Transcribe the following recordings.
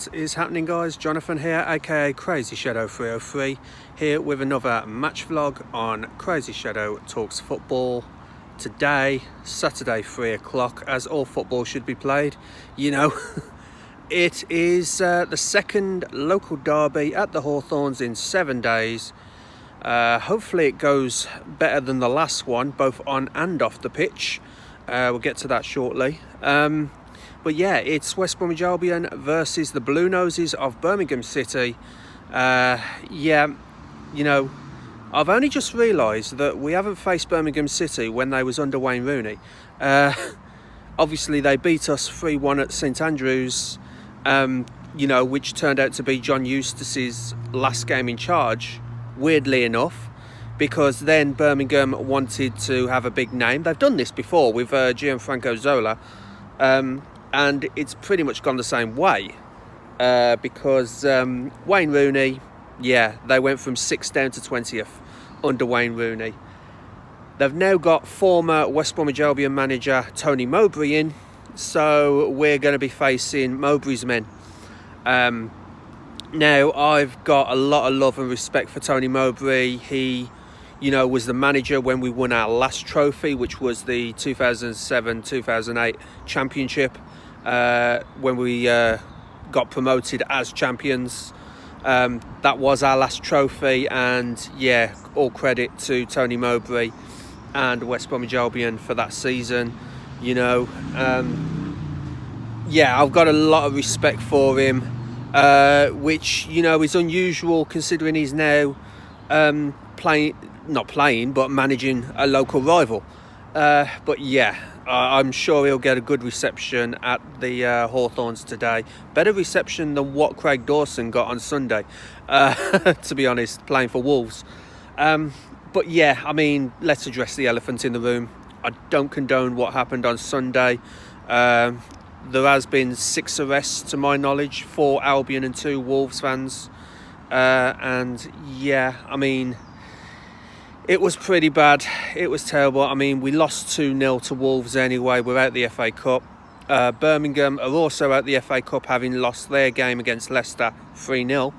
What is happening, guys? Jonathan here, aka Crazyshadow 303, here with another match vlog on Crazyshadow Talks Football. Today, Saturday 3 o'clock, as all football should be played, you know. It is the second local derby at the Hawthorns in 7 days. Hopefully it goes better than the last one, both on and off the pitch. We'll get to that shortly. But yeah, it's West Bromwich Albion versus the Blue Noses of Birmingham City. Yeah, you know, I've only just realised that we haven't faced Birmingham City when they was under Wayne Rooney. Obviously, they beat us 3-1 at St Andrews, you know, which turned out to be John Eustace's last game in charge, weirdly enough, because then Birmingham wanted to have a big name. They've done this before with Gianfranco Zola. And it's pretty much gone the same way because Wayne Rooney, yeah, they went from 6th down to 20th under Wayne Rooney. They've now got former West Bromwich Albion manager Tony Mowbray in, so we're going to be facing Mowbray's men. Now, I've got a lot of love and respect for Tony Mowbray. He, you know, was the manager when we won our last trophy, which was the 2007-2008 championship, when we got promoted as champions. That was our last trophy, and yeah, all credit to Tony Mowbray and West Bromwich Albion for that season. You know, yeah, I've got a lot of respect for him, which, you know, is unusual considering he's now not playing, but managing a local rival. But yeah, I'm sure he'll get a good reception at the Hawthorns today. Better reception than what Craig Dawson got on Sunday, to be honest, playing for Wolves. But yeah, I mean, let's address the elephant in the room. I don't condone what happened on Sunday. There has been 6 arrests to my knowledge, 4 Albion and 2 Wolves fans. And yeah, I mean, it was pretty bad. It was terrible. I mean, we lost 2-0 to Wolves anyway. We're out the FA Cup. Birmingham are also out the FA Cup, having lost their game against Leicester 3-0.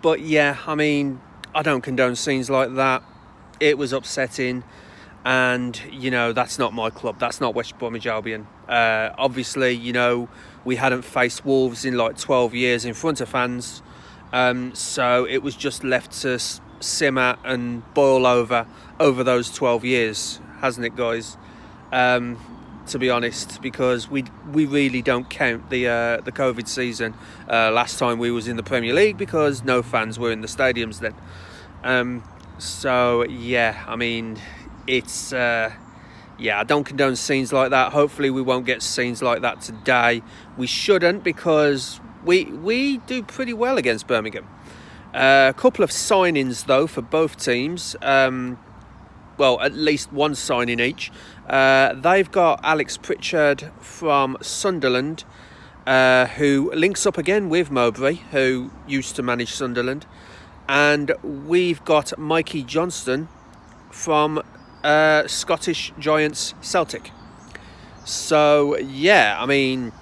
But yeah, I mean, I don't condone scenes like that. It was upsetting. And, you know, that's not my club. That's not West Bromwich Albion. Obviously, you know, we hadn't faced Wolves in like 12 years in front of fans. So it was just left to simmer and boil over those 12 years, hasn't it, guys? To be honest, because we really don't count the COVID season. Last time we was in the Premier League because no fans were in the stadiums then. So yeah, I mean, it's yeah, I don't condone scenes like that. Hopefully we won't get scenes like that today. We shouldn't, because we do pretty well against Birmingham. A couple of signings, though, for both teams. Well, at least one signing each. They've got Alex Pritchard from Sunderland, who links up again with Mowbray, who used to manage Sunderland. And we've got Mikey Johnston from Scottish Giants Celtic. So, yeah, I mean,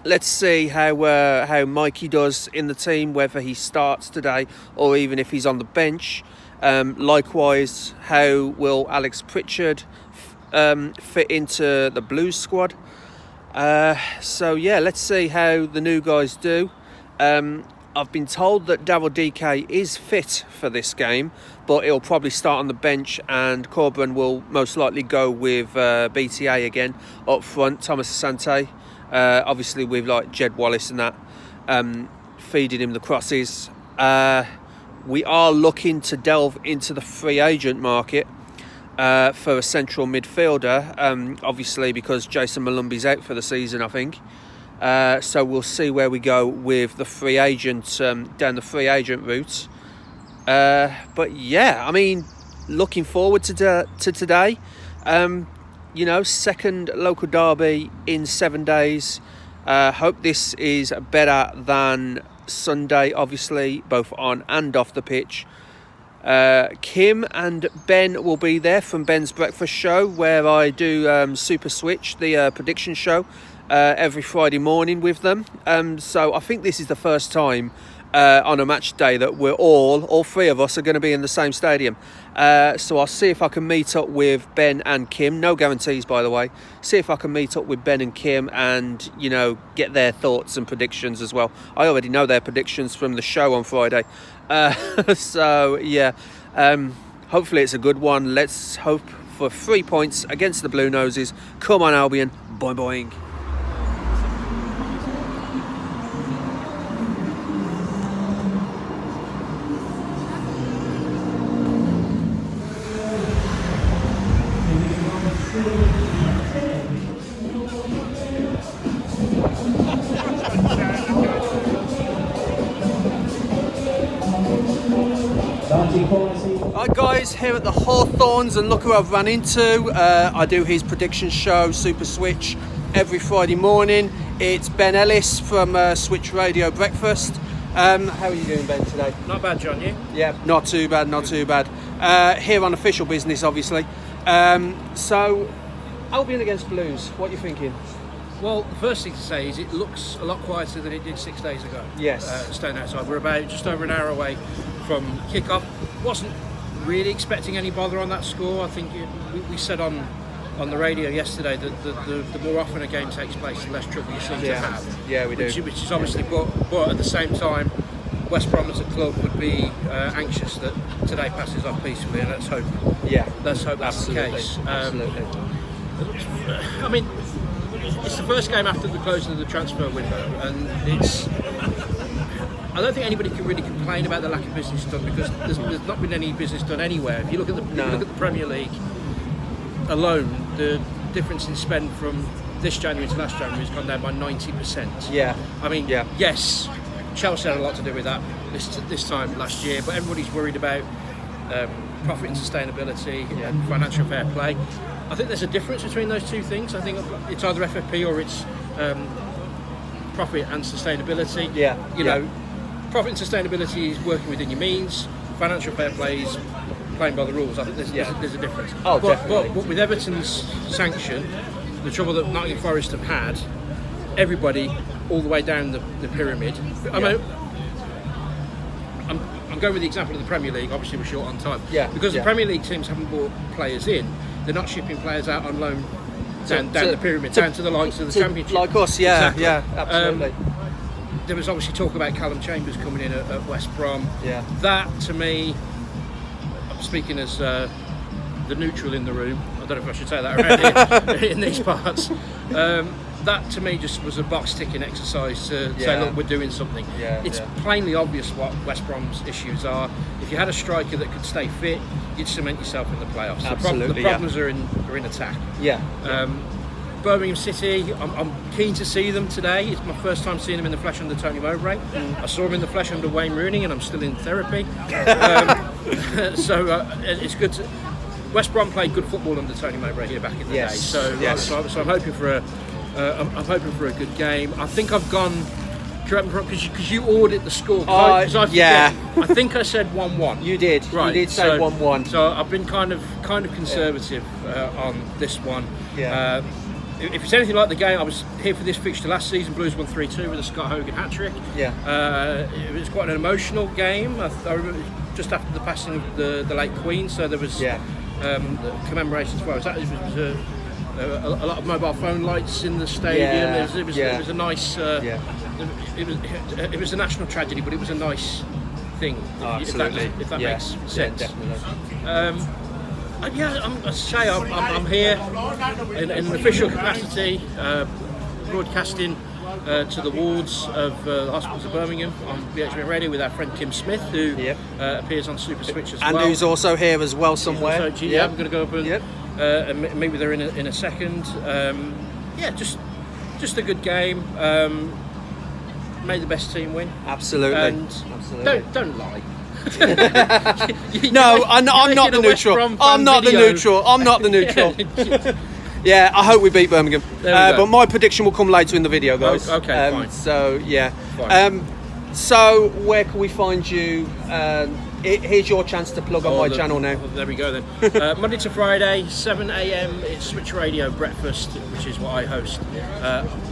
let's see how Mikey does in the team, whether he starts today or even if he's on the bench. Likewise, how will Alex Pritchard fit into the Blues squad? So yeah, let's see how the new guys do. I've been told that Daryl DK is fit for this game, but he'll probably start on the bench, and Corberan will most likely go with BTA again up front, Thomas Asante. Obviously with like Jed Wallace and that feeding him the crosses. We are looking to delve into the free agent market for a central midfielder, obviously because Jason Malumbi's out for the season, I think. So we'll see where we go with the free agent, down the free agent route. But yeah, I mean, looking forward to today. You know, second local derby in 7 days. Hope this is better than Sunday, obviously, both on and off the pitch. Kym and Ben will be there from Ben's Breakfast Show, where I do Super Switch, the prediction show. every Friday morning with them. So I think this is the first time on a match day that we're all three of us are going to be in the same stadium. So I'll see if I can meet up with Ben and Kym. No guarantees, by the way. See if I can meet up with Ben and Kym and, you know, get their thoughts and predictions as well. I already know their predictions from the show on Friday. So, yeah, hopefully it's a good one. Let's hope for 3 points against the Blue Noses. Come on, Albion. Boing, boing. Hi guys, here at the Hawthorns, and look who I've run into. I do his prediction show, Super Switch, every Friday morning. It's Ben Ellis from Switch Radio Breakfast. How are you doing, Ben, today? Not bad, John, you? Yeah, not too bad. Here on official business, obviously. So, Albion against Blues, what are you thinking? Well, the first thing to say is it looks a lot quieter than it did 6 days ago. Yes. Staying outside. We're about just over an hour away from kick-off. Wasn't really expecting any bother on that score. I think we said on the radio yesterday that the more often a game takes place, the less trouble you seem to have. Yeah, we do. Which is obviously, but at the same time, West Brom as a club would be anxious that today passes off peacefully, and let's hope that's absolutely. the case. Absolutely. I mean, it's the first game after the closing of the transfer window, and I don't think anybody can really complain about the lack of business done, because there's not been any business done anywhere. If you look at the Premier League alone, the difference in spend from this January to last January has gone down by 90%. Yeah. I mean, yes, Chelsea had a lot to do with that this time last year, but everybody's worried about profit and sustainability and financial fair play. I think there's a difference between those two things. I think it's either FFP or it's profit and sustainability. You know, profit and sustainability is working within your means. Financial fair play is playing by the rules. I think there's a difference. Oh, definitely. But with Everton's sanction, the trouble that Nottingham Forest have had, everybody all the way down the pyramid. I mean, I'm going with the example of the Premier League. Obviously, we're short on time. Because the Premier League teams haven't brought players in. They're not shipping players out on loan down the pyramid, down to the likes of the Championship. Like us, Exactly. Absolutely. There was obviously talk about Callum Chambers coming in at West Brom. Yeah. That, to me, I'm speaking as the neutral in the room. I don't know if I should say that around here in these parts. That, to me, just was a box-ticking exercise to say, look, we're doing something. It's plainly obvious what West Brom's issues are. If you had a striker that could stay fit, you'd cement yourself in the playoffs. Absolutely, the problems are in attack. Birmingham City, I'm keen to see them today. It's my first time seeing them in the flesh under Tony Mowbray. I saw him in the flesh under Weimann, and I'm still in therapy. So it's good to... West Brom played good football under Tony Mowbray here back in the day. So I'm hoping for a good game. I think I've gone... Because you ordered the score. I think I said 1-1. You did. Right. You did say 1-1. So I've been kind of conservative on this one. If it's anything like the game, I was here for this fixture last season. Blues won 3-2 with a Scott Hogan hat-trick. It was quite an emotional game. I remember just after the passing of the late Queen, so there was commemorations for it. It was a lot of mobile phone lights in the stadium. It was a nice. It was a national tragedy, but it was a nice thing. If that makes sense. Definitely. I'm here in an official capacity, broadcasting to the wards of the hospitals of Birmingham on BHBN Radio with our friend Kym Smith, who appears on Super Switch as well. And who's also here as well somewhere. I'm going to go up and meet with her in a second. Just a good game. May the best team win. Absolutely. And don't lie. I'm not the neutral. I'm not the neutral. Yeah, I hope we beat Birmingham. But my prediction will come later in the video, guys. Okay, fine. So, yeah. Fine. So, where can we find you here's your chance to plug on my channel now. There we go then. Monday to Friday, 7 a.m. It's Switch Radio Breakfast, which is what I host.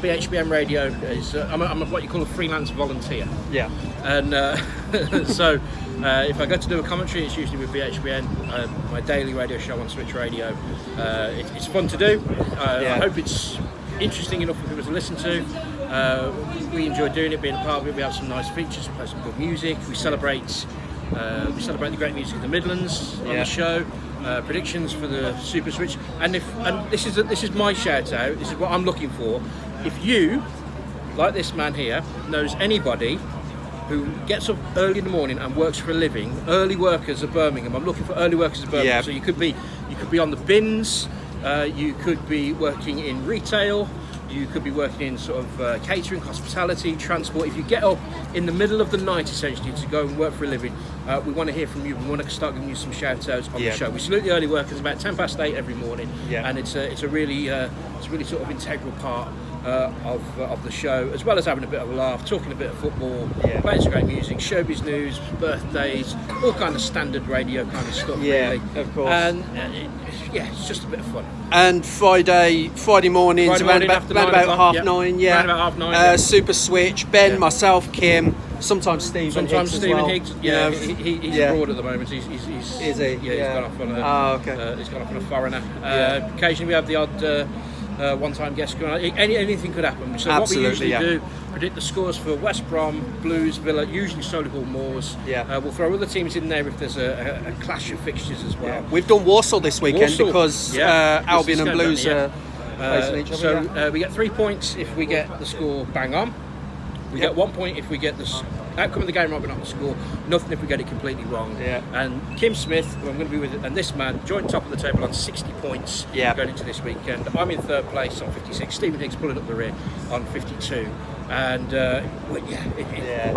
BHBN Radio is I'm what you call a freelance volunteer. Yeah. And so if I go to do a commentary, it's usually with BHBN. My daily radio show on Switch Radio. It's fun to do. I hope it's interesting enough for people to listen to. We enjoy doing it, being a part of it. We have some nice features, we play some good music. We celebrate the great music of the Midlands on the show. Predictions for the Super Switch, and this is my shout out. This is what I'm looking for. If you, like this man here, knows anybody who gets up early in the morning and works for a living, early workers of Birmingham. I'm looking for early workers of Birmingham. So you could be on the bins, you could be working in retail, you could be working in sort of catering, hospitality, transport. If you get up in the middle of the night essentially to go and work for a living, we want to hear from you. We want to start giving you some shout outs on the show. We salute the early workers about 8:10 every morning, and it's a really sort of integral part of the show, as well as having a bit of a laugh, talking a bit of football, playing some great music, showbiz news, birthdays, all kind of standard radio kind of stuff. Really, of course. And it's just a bit of fun. And Friday mornings around about 9:30. Around about 9:30. Super Switch. Ben, myself, Kym, sometimes Stephen. Sometimes Higgs Stephen as well. Higgs. Yeah, he's abroad at the moment. Is he? Yeah, he's gone off on he's gone off on a foreigner. Occasionally we have the odd one-time guest going on. Anything could happen. So what we usually do, predict the scores for West Brom, Blues, Villa, usually Solihull Moors. We'll throw other teams in there if there's a clash of fixtures as well. We've done Walsall this weekend because Albion and Blues are facing each other. So we get 3 points if we get the score bang on. We get 1 point if we get the outcome of the game right but not the score. Nothing if we get it completely wrong. And Kym Smith, who I'm going to be with, and this man joint top of the table on 60 points going into this weekend. I'm in third place on 56. Stephen Higgs pulling up the rear on 52. And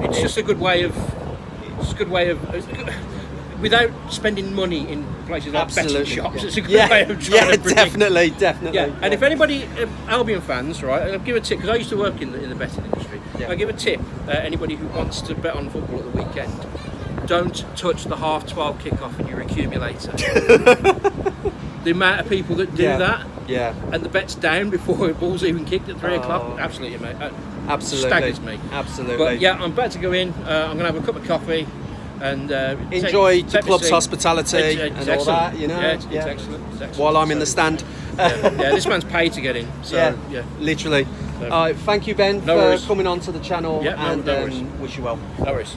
it's just a good way of. Without spending money in places like betting shops, it's a good way of trying to predict. Definitely. And if anybody, Albion fans, right, I'll give a tip, because I used to work in the betting industry. I'll give a tip, anybody who wants to bet on football at the weekend, don't touch the 12:30 kick-off in your accumulator. The amount of people that do that, and the bet's down before the ball's even kicked at 3 o'clock, absolutely, mate. Absolutely. Staggers me. Absolutely. But I'm about to go in, I'm going to have a cup of coffee, and enjoy the club's hospitality and all that, you know. It's excellent. While I'm in the stand. This man's paid to get in. So, literally. Thank you, Ben, for coming on to the channel, and wish you well. No worries.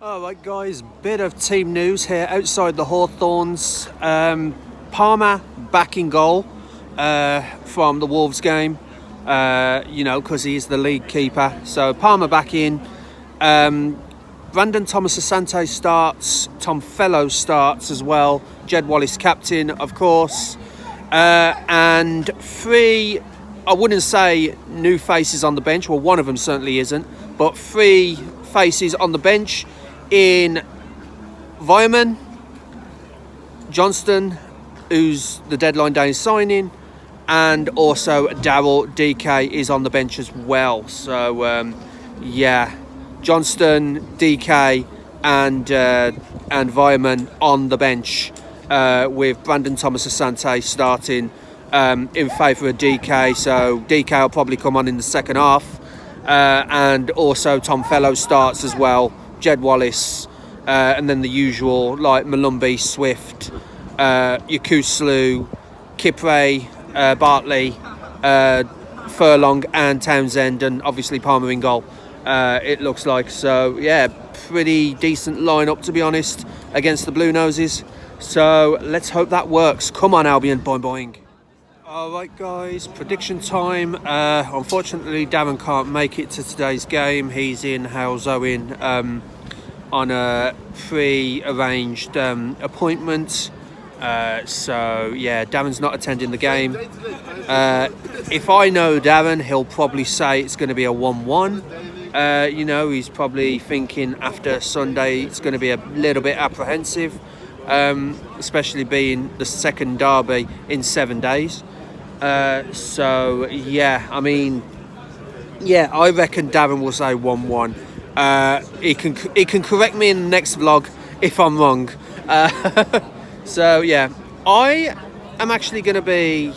Alright guys, bit of team news here outside the Hawthorns. Palmer back in goal from the Wolves game, because he's the league keeper. So Palmer back in. Brandon Thomas Asante starts, Tom Fellows starts as well, Jed Wallace captain, of course, and 3, I wouldn't say new faces on the bench, well one of them certainly isn't, but 3 faces on the bench in Weimann, Johnston, who's the deadline day signing, and also Darryl DK is on the bench as well. So Johnston, DK and Weimann on the bench, with Brandon Thomas Asante starting in favour of DK. So DK will probably come on in the second half, and also Tom Fellows starts as well, Jed Wallace, and then the usual like Malumbi, Swift, Yakuslu, Kipre, Bartley, Furlong and Townsend, and obviously Palmer in goal. It looks like. So pretty decent lineup, to be honest, against the Blue Noses. So let's hope that works. Come on, Albion, boing boing. Alright guys, prediction time. Unfortunately Darren can't make it to today's game. He's in Hales Owen on a pre-arranged appointment. Darren's not attending the game. If I know Darren, he'll probably say it's going to be a 1-1. He's probably thinking after Sunday it's going to be a little bit apprehensive, especially being the second derby in 7 days. I reckon Darren will say 1-1. He can correct me in the next vlog if I'm wrong. So yeah, I am actually going to be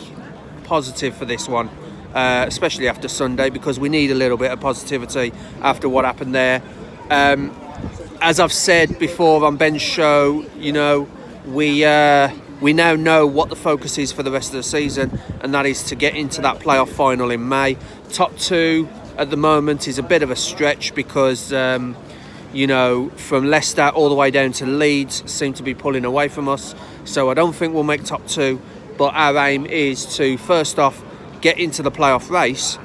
positive for this one, especially after Sunday, because we need a little bit of positivity after what happened there. As I've said before on Ben's show, you know, we now know what the focus is for the rest of the season, and that is to get into that playoff final in May. Top 2 at the moment is a bit of a stretch because you know, from Leicester all the way down to Leeds seem to be pulling away from us. So I don't think we'll make top 2, but our aim is to, first off, get into the playoff race,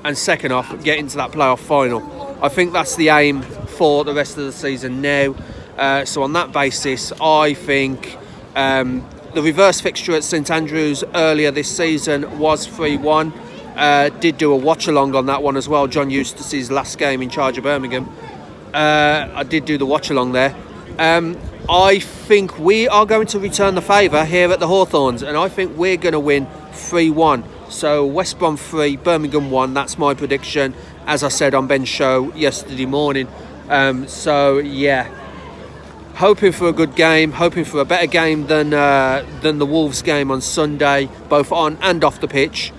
and second off, get into that playoff final. I think that's the aim for the rest of the season now. So on that basis, I think the reverse fixture at St Andrews earlier this season was 3-1. Did do a watch-along on that one as well, John Eustace's last game in charge of Birmingham. I did do the watch-along there. I think we are going to return the favour here at the Hawthorns, and I think we're going to win 3-1. So West Brom 3, Birmingham 1, that's my prediction, as I said on Ben's show yesterday morning. So yeah, hoping for a good game, hoping for a better game than the Wolves game on Sunday, both on and off the pitch.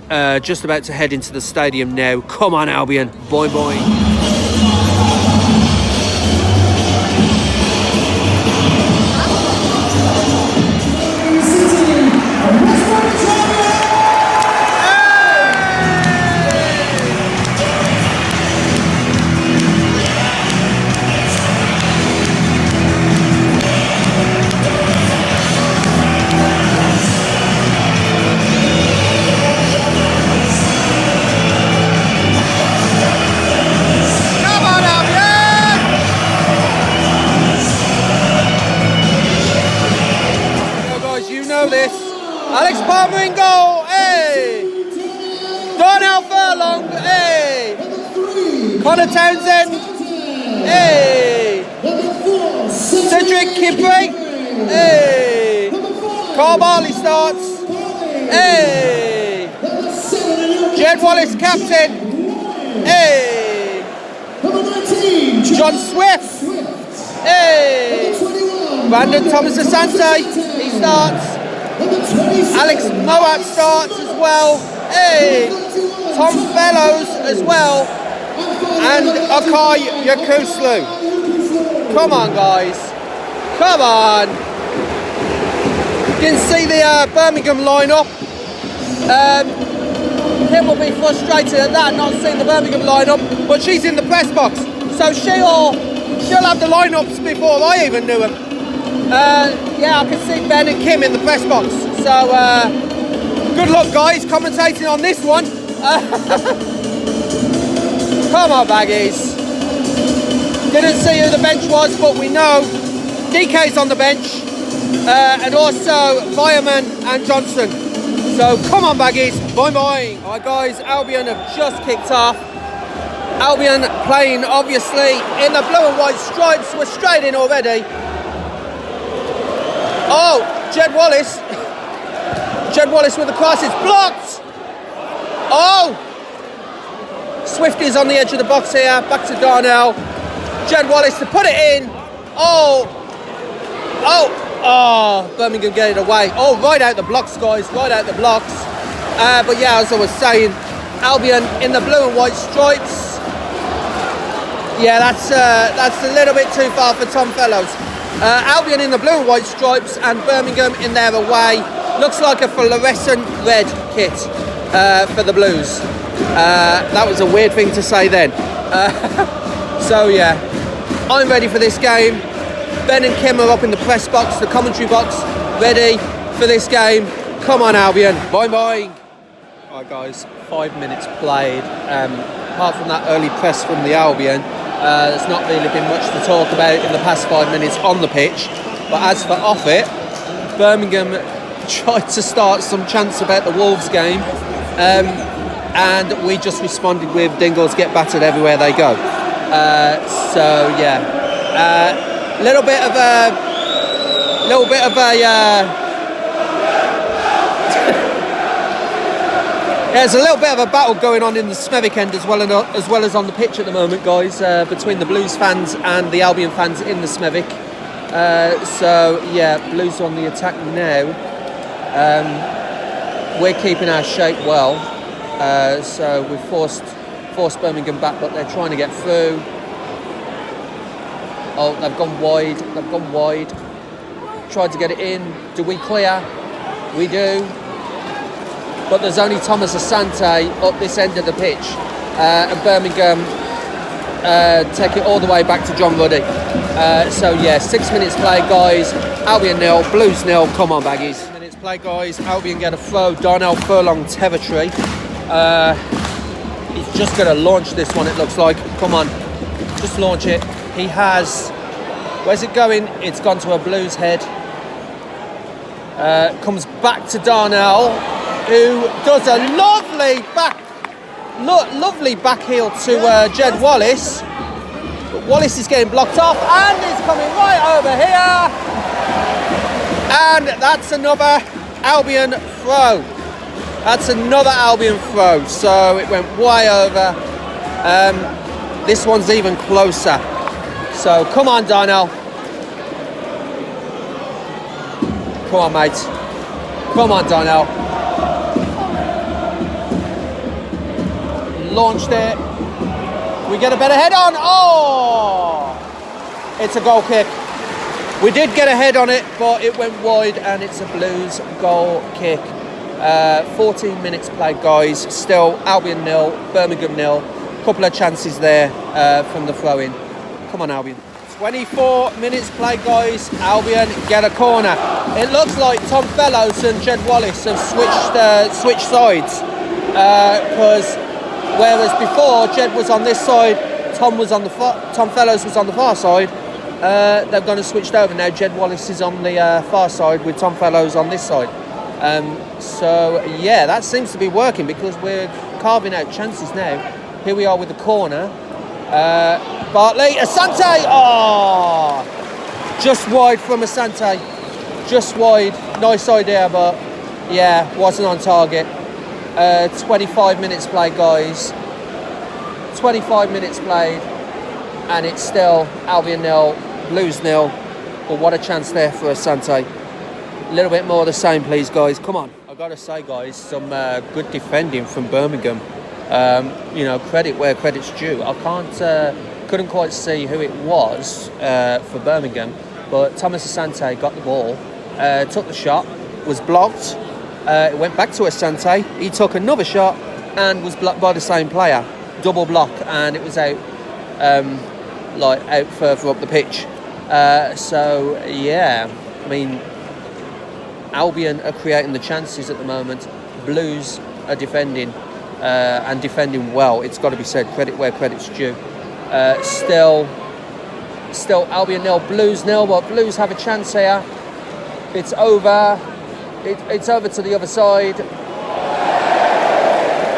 Just about to head into the stadium now. Come on, Albion. Boing, boing. Townsend, hey, Cedric Kibray, hey, Carl Barley starts, hey, Jed Wallace captain, hey, John Swift, hey, Brandon Thomas Asante, he starts, Alex Moat starts as well, hey, Tom Fellows as well, and Akay Yakuslu. Come on, guys. Come on. Didn't see the Birmingham lineup. Kim will be frustrated at that, not seeing the Birmingham lineup, but she's in the press box, so she'll have the lineups before I even knew them. Yeah, I can see Ben and Kim in the press box. So good luck, guys, commentating on this one. Come on, Baggies. Didn't see who the bench was, but we know DK's on the bench, and also Weimann and Johnson. So come on, Baggies. Boing, boing. All right, guys, Albion have just kicked off. Albion playing, obviously, in the blue and white stripes. We're straight in already. Oh, Jed Wallace. Jed Wallace with the cross. It's blocked. Oh. Swift is on the edge of the box here. Back to Darnell. Jed Wallace to put it in. Oh. Birmingham get it away. Oh, right out the blocks, guys. Right out the blocks. But yeah, as I was saying, Albion in the blue and white stripes. Yeah, that's a little bit too far for Tom Fellows. Albion in the blue and white stripes, and Birmingham in their away. Looks like a fluorescent red kit for the Blues. That was a weird thing to say then. So yeah, I'm ready for this game. Ben and Kim are up in the press box, the commentary box, ready for this game. Come on, Albion. Boing, boing. Alright, guys, 5 minutes played. Apart from that early press from the Albion, there's not really been much to talk about in the past 5 minutes on the pitch. But as for off it, Birmingham tried to start some chants about the Wolves game, and we just responded with Dingles get battered everywhere they go. So yeah, little bit of a there's a little bit of a battle going on in the Smethwick end as well as on the pitch at the moment, guys, between the Blues fans and the Albion fans in the Smethwick. So yeah, Blues on the attack now. We're keeping our shape well. So we've forced Birmingham back, but they're trying to get through. Oh, they've gone wide. Tried to get it in. Do we clear? We do. But there's only Thomas Asante up this end of the pitch. And Birmingham take it all the way back to John Ruddy. So yeah, 6 minutes play, guys. Albion 0, Blues 0. Come on, baggies. 6 minutes play, guys. Albion get a throw. Darnell Furlong territory. He's just going to launch this one, it looks like. Come on, just launch it. He has. Where's it going? It's gone to a Blues head. Comes back to Darnell, who does a lovely back heel to Jed Wallace. But Wallace is getting blocked off and is coming right over here. And that's another Albion throw. So it went way over. This one's even closer. So come on, Darnell. Come on, mate. Come on, Darnell. Launched it. We get a better head on. Oh! It's a goal kick. We did get a head on it, but it went wide, and it's a Blues goal kick. 14 minutes played, guys. Still Albion 0, Birmingham 0. Couple of chances there from the throw-in. Come on, Albion. 24 minutes played, guys. Albion get a corner. It looks like Tom Fellows and Jed Wallace have switched sides. Because whereas before Jed was on this side, Tom Fellows was on the far side. They've gone and switched over now. Jed Wallace is on the far side with Tom Fellows on this side. So yeah, that seems to be working because we're carving out chances now. Here we are with the corner. Bartley, Asante, just wide from Asante, just wide. Nice idea, but yeah, wasn't on target. 25 minutes played, guys. 25 minutes played, and it's still Albion 0, Blues 0. But what a chance there for Asante. A little bit more of the same, please, guys. Come on. I've got to say, guys, some good defending from Birmingham. Credit where credit's due. I couldn't quite see who it was for Birmingham, but Thomas Asante got the ball, took the shot, was blocked. It went back to Asante. He took another shot and was blocked by the same player. Double block, and it was out, out further up the pitch. So yeah, I mean, Albion are creating the chances at the moment. Blues are defending. And defending well, it's got to be said. Credit where credit's due. Still Albion 0, Blues 0, but Blues have a chance here. It's over. It's over to the other side,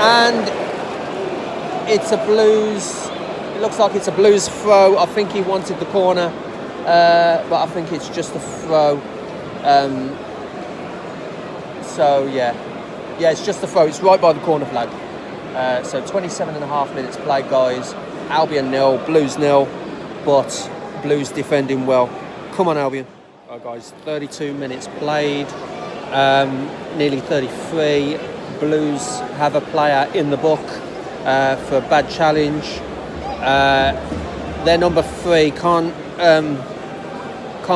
and it's a Blues. It looks like it's a Blues throw. I think he wanted the corner, but I think it's just a throw. So yeah, it's just a throw. It's right by the corner flag. So 27 and a half minutes played, guys. Albion 0, Blues 0, but Blues defending well. Come on, Albion. All right, guys, 32 minutes played, nearly 33. Blues have a player in the book for a bad challenge. Their number 3, can't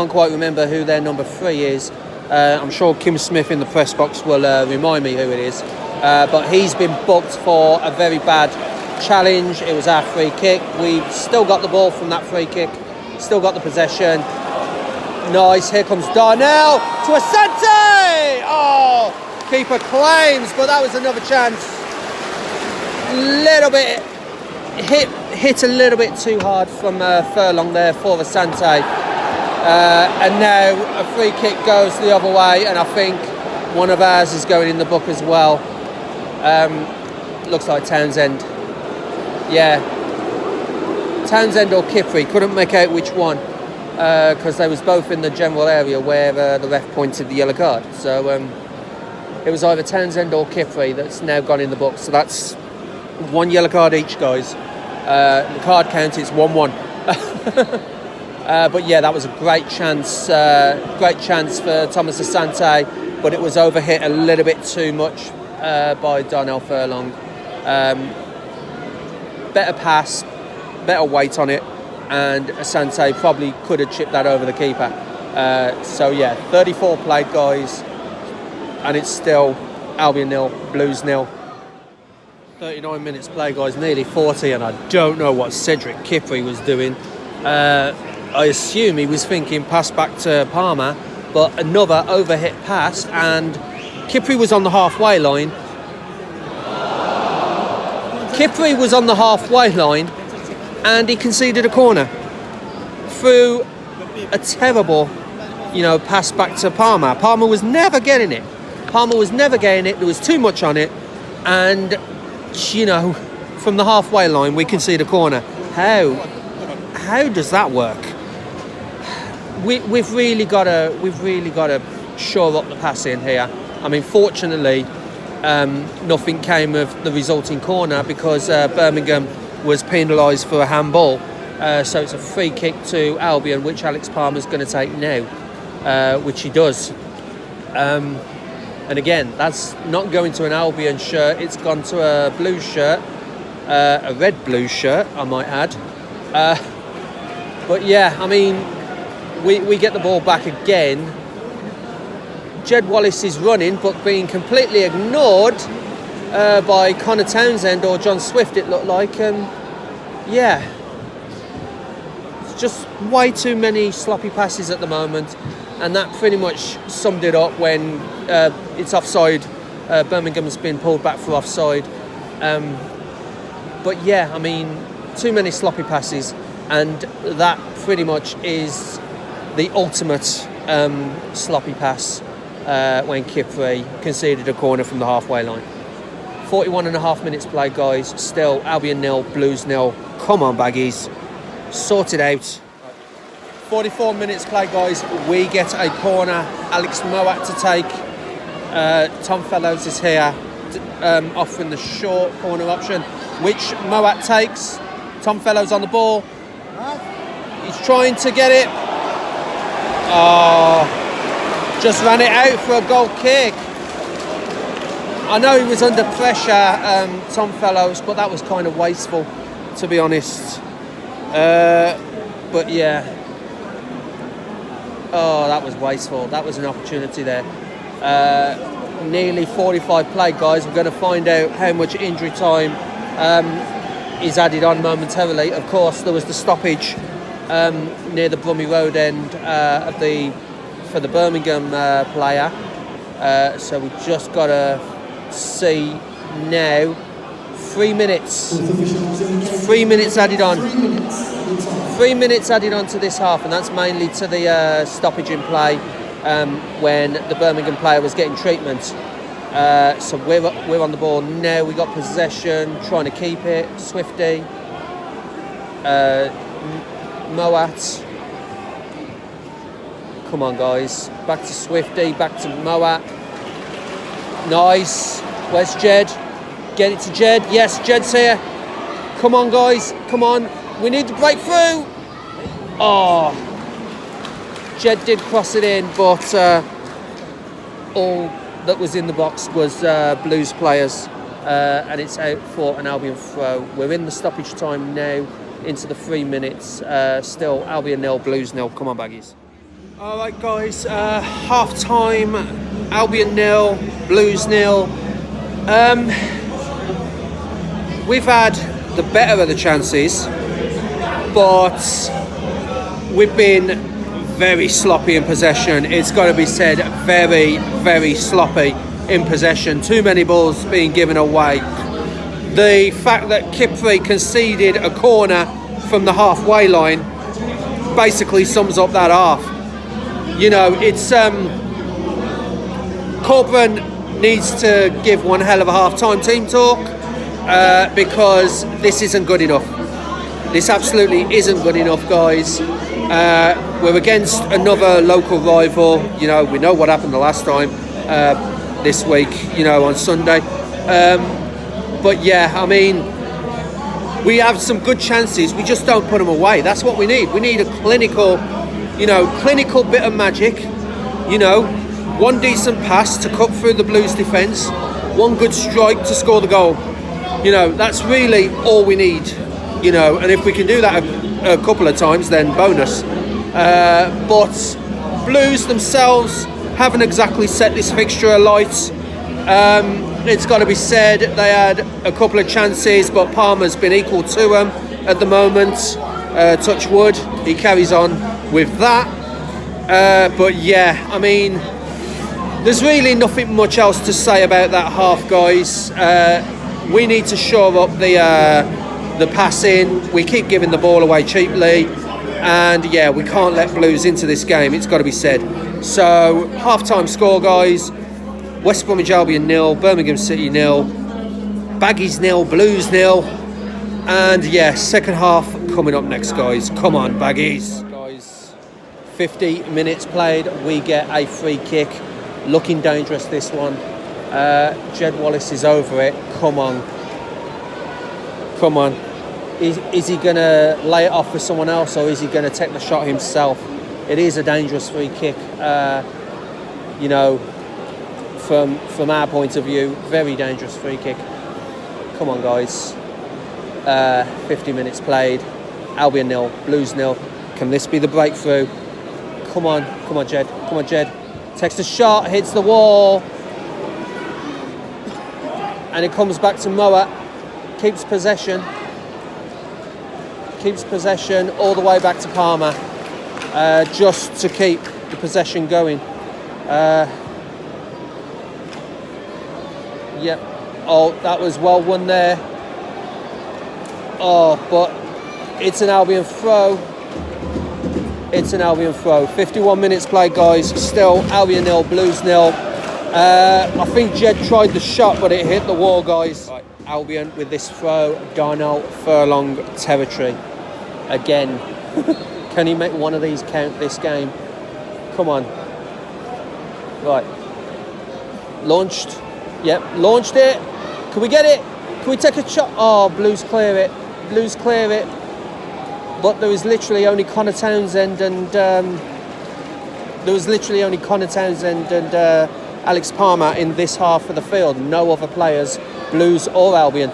quite remember who their number 3 is. I'm sure Kym Smith in the press box will remind me who it is. But he's been booked for a very bad challenge. It was our free kick. We've still got the ball from that free kick. Still got the possession. Nice. Here comes Darnell to Asante. Oh, keeper claims, but that was another chance. Little bit hit a little bit too hard from Furlong there for Asante. And now a free kick goes the other way, and I think one of ours is going in the book as well. Looks like Townsend. Yeah, Townsend or Kipri, couldn't make out which one because they was both in the general area where the ref pointed the yellow card. So it was either Townsend or Kipri that's now gone in the book. So that's 1 yellow card each, guys. The card count is 1-1. But yeah, that was a great chance for Thomas Asante, but it was overhit a little bit too much by Darnell Furlong. Better pass, better weight on it, and Asante probably could have chipped that over the keeper. So yeah, 34 played, guys, and it's still Albion 0, Blues 0. 39 minutes play, guys, nearly 40, and I don't know what Cedric Kipri was doing. I assume he was thinking pass back to Palmer, but another overhit pass, and Kipri was on the halfway line. Kipri was on the halfway line, and he conceded a corner through a terrible, pass back to Palmer. Palmer was never getting it. There was too much on it, and from the halfway line we concede a corner. How does that work? We've really got to shore up the passing here. I mean, fortunately, nothing came of the resulting corner because Birmingham was penalised for a handball. So it's a free kick to Albion, which Alex Palmer's going to take now, which he does. And again, that's not going to an Albion shirt. It's gone to a blue shirt, a red blue shirt, I might add. But yeah, I mean, we get the ball back again. Jed Wallace is running, but being completely ignored by Connor Townsend or John Swift, it looked like. Yeah, it's just way too many sloppy passes at the moment, and that pretty much summed it up when it's offside. Birmingham's been pulled back for offside. But yeah, I mean, too many sloppy passes, and that pretty much is the ultimate sloppy pass when Kipri conceded a corner from the halfway line. 41 and a half minutes played, guys. Still Albion 0, Blues 0. Come on, Baggies. Sort it out. 44 minutes played, guys. We get a corner. Alex Moat to take. Tom Fellows is here offering the short corner option, which Moat takes. Tom Fellows on the ball. He's trying to get it. Oh, just ran it out for a goal kick. I know he was under pressure, Tom Fellows, but that was kind of wasteful, to be honest. But yeah. Oh, that was wasteful. That was an opportunity there. Nearly 45 played, guys. We're going to find out how much injury time is added on momentarily. Of course, there was the stoppage near the Brummie Road end for the Birmingham player. So we've just got to see now. 3 minutes. 3 minutes added on. 3 minutes added on to this half, and that's mainly to the stoppage in play when the Birmingham player was getting treatment. So we're on the ball now. We got possession, trying to keep it. Swifty, Moat. Come on, guys. Back to Swifty, back to Moat. Nice. Where's Jed? Get it to Jed. Yes, Jed's here. Come on, guys. Come on. We need to break through. Oh. Jed did cross it in, but all that was in the box was Blues players. And it's out for an Albion throw. We're in the stoppage time now, into the 3 minutes. Still Albion 0, Blues 0. Come on, Baggies. All right, guys. Half time. Albion 0, Blues 0. We've had the better of the chances, but we've been very sloppy in possession. It's got to be said, very, very sloppy in possession. Too many balls being given away. The fact that Kipri conceded a corner from the halfway line basically sums up that half. You know, it's Corcoran needs to give one hell of a half-time team talk because this isn't good enough. This absolutely isn't good enough, guys. We're against another local rival. You know, we know what happened the last time this week, you know, on Sunday. But yeah, I mean, we have some good chances, we just don't put them away. That's what we need. We need a clinical bit of magic. One decent pass to cut through the Blues defence, one good strike to score the goal. That's really all we need. And if we can do that a couple of times, then bonus. But Blues themselves haven't exactly set this fixture alight. It's got to be said, they had a couple of chances, but Palmer's been equal to them at the moment. Touch wood, he carries on with that. But yeah, I mean, there's really nothing much else to say about that half, guys. We need to shore up the passing. We keep giving the ball away cheaply, and yeah, we can't let Blues into this game. It's got to be said. So half-time score, guys: West Bromwich Albion 0, Birmingham City 0, Baggies 0, Blues 0, and yeah, second half coming up next, guys. Come on, Baggies. Guys, 50 minutes played. We get a free kick. Looking dangerous, this one. Jed Wallace is over it. Come on. Is he going to lay it off for someone else, or is he going to take the shot himself? It is a dangerous free kick. From our point of view, very dangerous free kick. Come on, guys. 50 minutes played. Albion 0, Blues 0. Can this be the breakthrough? Come on, Jed. Takes the shot, hits the wall, and it comes back to Moa. Keeps possession all the way back to Palmer, just to keep the possession going. Yep. Oh, that was well won there. Oh, but it's an Albion throw. 51 minutes played, guys. Still Albion 0, Blues 0. I think Jed tried the shot, but it hit the wall, guys. Right, Albion with this throw. Darnell Furlong territory again. Can he make one of these count this game? Come on. Right. Launched. Yep, launched it. Can we get it? Can we take a shot? Oh, Blues clear it. But there was literally only Connor Townsend and Alex Palmer in this half of the field. No other players, Blues or Albion.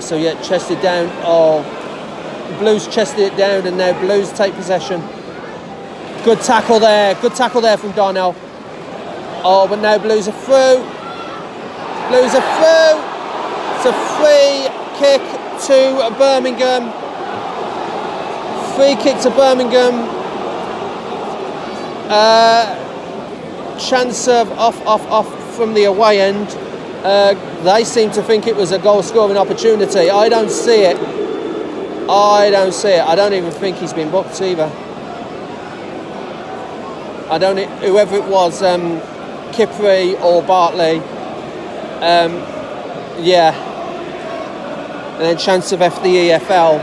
So yeah, chested down. Oh, Blues chested it down, and now Blues take possession. Good tackle there from Darnell. Oh, but now Blues are through. It's a free kick to Birmingham. Chance of off from the away end. They seem to think it was a goal scoring opportunity. I don't see it. I don't even think he's been booked either. Whoever it was, Kipri or Bartley. Yeah. And then chance of F the EFL.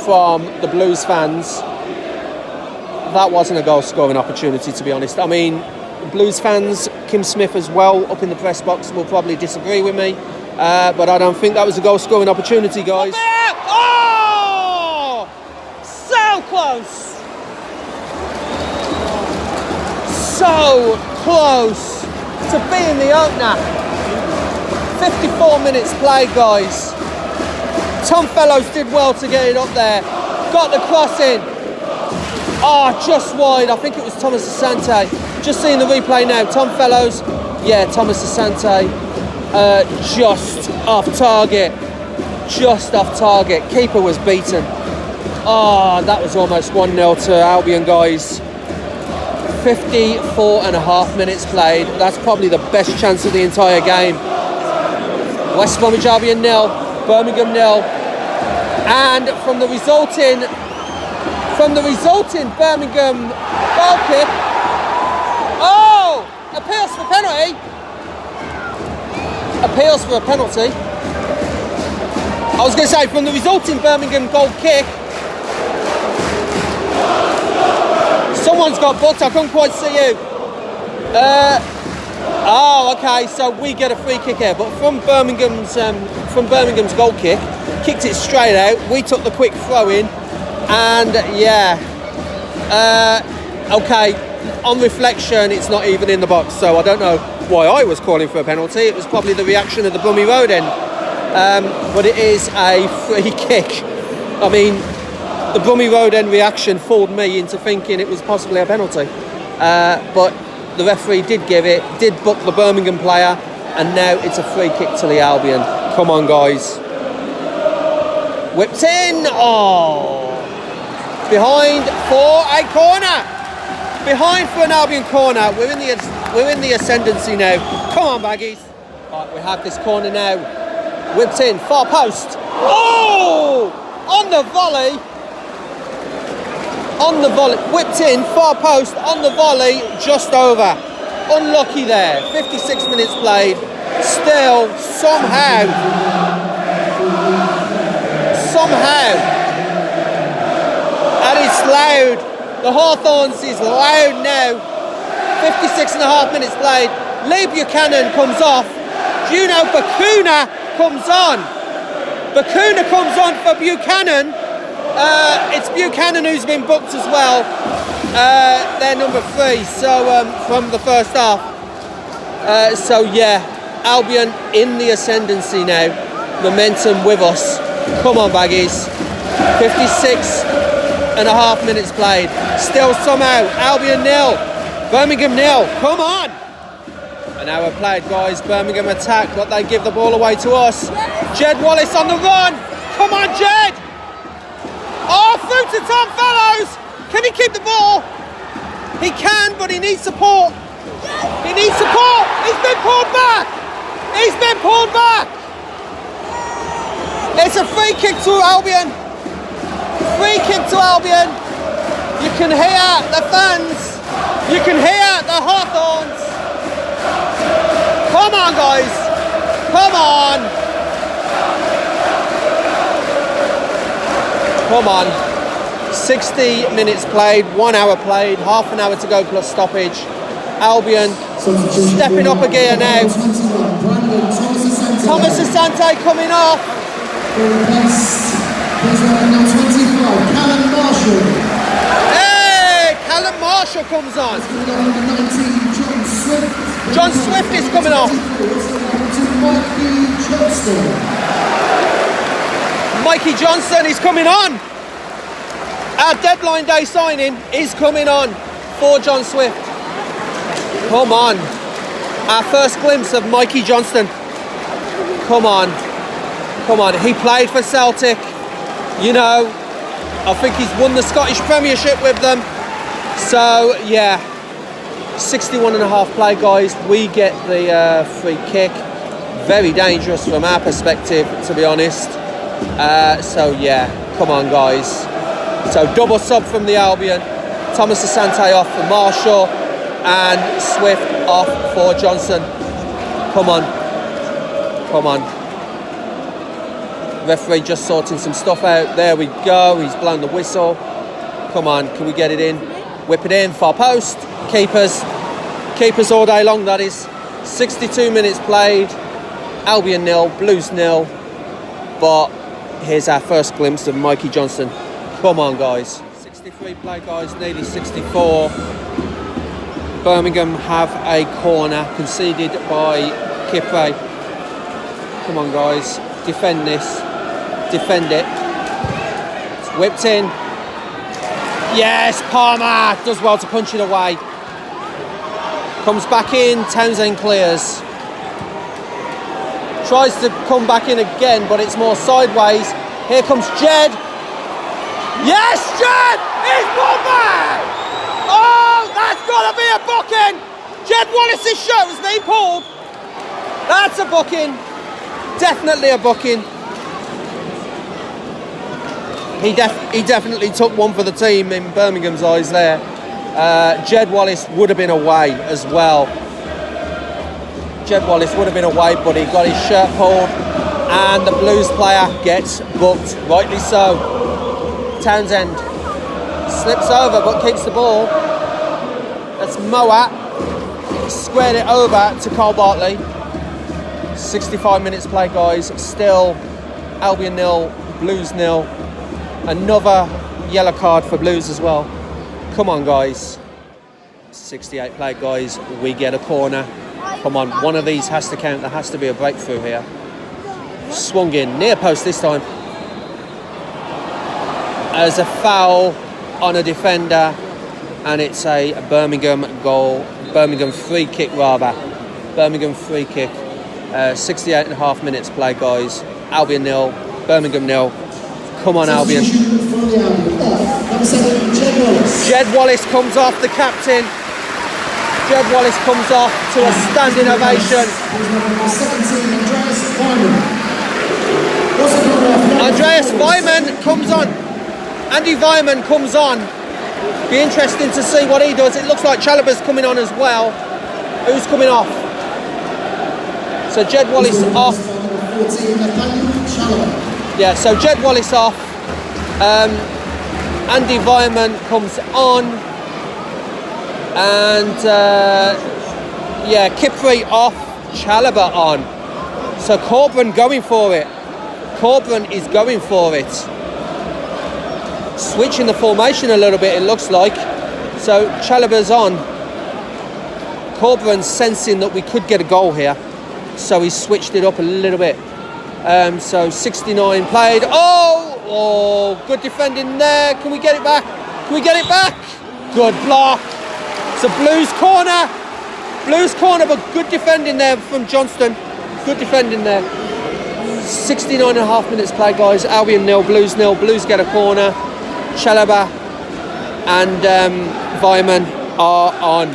From the Blues fans. That wasn't a goal scoring opportunity, to be honest. I mean, Blues fans, Kym Smith as well, up in the press box, will probably disagree with me, but I don't think that was a goal scoring opportunity, guys. Oh, so close to being the opener. 54 minutes played, guys. Tom Fellows did well to get it up there. Got the cross in. Oh, just wide. I think it was Thomas Asante. Just seeing the replay now. Tom Fellows. Yeah, Thomas Asante. Just off target. Keeper was beaten. Oh, that was almost 1-0 to Albion, guys. 54 and a half minutes played. That's probably the best chance of the entire game. West Bromwich Albion 0, Birmingham 0. And from the resulting Birmingham goal kick. Oh! Appeals for a penalty. I was going to say, from the resulting Birmingham goal kick, someone's got booked. I couldn't quite see you. Oh, okay. So we get a free kick here, but from Birmingham's goal kick, kicked it straight out. We took the quick throw in, and yeah, okay, on reflection it's not even in the box, so I don't know why I was calling for a penalty. It was probably the reaction of the Brummie Road end, but it is a free kick. I mean, the Brummie Road end reaction fooled me into thinking it was possibly a penalty, but the referee did give it, did book the Birmingham player, and now it's a free kick to the Albion. Come on, guys. Whipped in. Oh, behind for a corner. Behind for an Albion corner. We're in the ascendancy now. Come on, Baggies. Right, we have this corner now. Whipped in, far post. Oh, on the volley. On the volley, whipped in, far post, on the volley, just over. Unlucky there. 56 minutes played. Still, somehow, and it's loud. The Hawthorns is loud now. 56 and a half minutes played. Lee Buchanan comes off. Juno Bakuna comes on. Bakuna comes on for Buchanan. It's Buchanan who's been booked as well. They're number 3, so from the first half. So yeah, Albion in the ascendancy now. Momentum with us. Come on, Baggies. 56 and a half minutes played. Still somehow Albion 0, Birmingham 0. Come on. An hour played, guys. Birmingham attack, but they give the ball away to us. Jed Wallace on the run. Come on, Jed. Oh, through to Tom Fellows. Can he keep the ball? He can, but he needs support. He needs support. He's been pulled back. He's been pulled back. It's a free kick to Albion. Free kick to Albion. You can hear the fans. You can hear the Hawthorns. Come on, guys. Come on. Come on. 60 minutes played, 1 hour played, half an hour to go plus stoppage. Albion stepping up a gear now. Thomas Asante coming off. Hey, Callum Marshall comes on. John Swift is coming off. Mikey Johnston is coming on. Our deadline day signing is coming on for John Swift. Come on. Our first glimpse of Mikey Johnston. Come on. Come on. He played for Celtic. You know, I think he's won the Scottish Premiership with them. So, yeah. 61 and a half play, guys. We get the free kick. Very dangerous from our perspective, to be honest. So, yeah. Come on, guys. So double sub from the Albion. Thomas Asante off for Marshall and Swift off for Johnson. Come on. Come on. Referee just sorting some stuff out. There we go. He's blown the whistle. Come on. Can we get it in? Whip it in. Far post. Keepers. Keepers all day long, that is. 62 minutes played. Albion 0. Blues 0. But here's our first glimpse of Mikey Johnston. Come on, guys. 63 play, guys, nearly 64. Birmingham have a corner conceded by Kipre. Come on, guys. Defend this. Defend it. It's whipped in. Yes, Palmer does well to punch it away. Comes back in. Townsend clears. Tries to come back in again, but it's more sideways. Here comes Jed. Yes, Jed! He's pulled back! Oh, that's got to be a booking! Jed Wallace's shirt was being pulled. That's a booking. Definitely a booking. He definitely took one for the team in Birmingham's eyes there. Jed Wallace would have been away as well. Jed Wallace would have been away, but he got his shirt pulled, and the Blues player gets booked, rightly so. Townsend slips over but keeps the ball. That's Moat. Squared it over to Cole Bartley. 65 minutes play, guys. Still Albion 0, Blues 0. Another yellow card for Blues as well. Come on, guys. 68 played, guys. We get a corner. Come on, one of these has to count. There has to be a breakthrough here. Swung in, near post this time. As a foul on a defender, and it's a Birmingham goal. Birmingham free kick, rather. Birmingham free kick. 68 and a half minutes played, guys. Albion 0, Birmingham 0. Come on, Albion. Jed Wallace comes off, the captain. Jed Wallace comes off to a standing ovation. Andreas Weimann comes on. Andy Weimann comes on. Be interesting to see what he does. It looks like Chalaba's coming on as well. Who's coming off? So Jed Wallace off. Yeah, so Jed Wallace off. Andy Weimann comes on. And Kipri off, Chalaba on. So Corbin going for it. Corbin is going for it. Switching the formation a little bit, it looks like. So Chalaba's on. Corbin sensing that we could get a goal here. So he switched it up a little bit. So 69 played. Oh, good defending there. Can we get it back? Can we get it back? Good block. It's a Blues corner. Blues corner, but good defending there from Johnston. Good defending there. 69 and a half minutes played, guys. Albion 0, Blues 0. Blues get a corner. Chalaba and Weimann are on.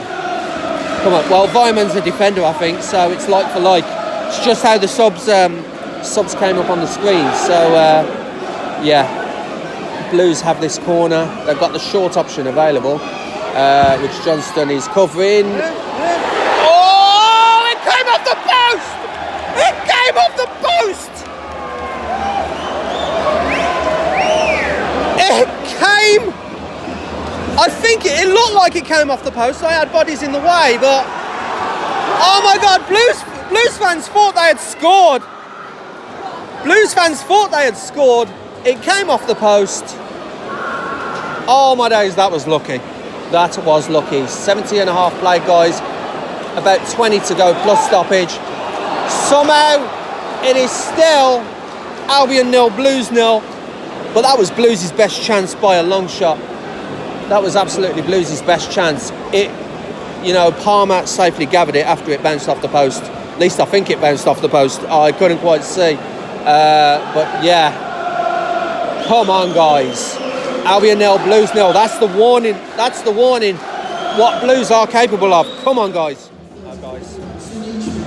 Come on. Well, Weimann's a defender, I think, so it's like for like. It's just how the subs came up on the screen. So, Blues have this corner. They've got the short option available, which Johnston is covering. Oh, it came off the post! It came off the post! It came... I think it looked like it came off the post. I had bodies in the way, but... Oh my God, Blues fans thought they had scored. Blues fans thought they had scored. It came off the post. Oh my days, that was lucky. That was lucky. 70 and a half played, guys. About 20 to go plus stoppage. Somehow, it is still Albion 0, Blues 0. But that was Blues' best chance by a long shot. That was absolutely Blues' best chance. Palmer safely gathered it after it bounced off the post. At least I think it bounced off the post. I couldn't quite see. But yeah. Come on, guys. Albion 0, Blues 0. That's the warning. That's the warning. What Blues are capable of. Come on, guys.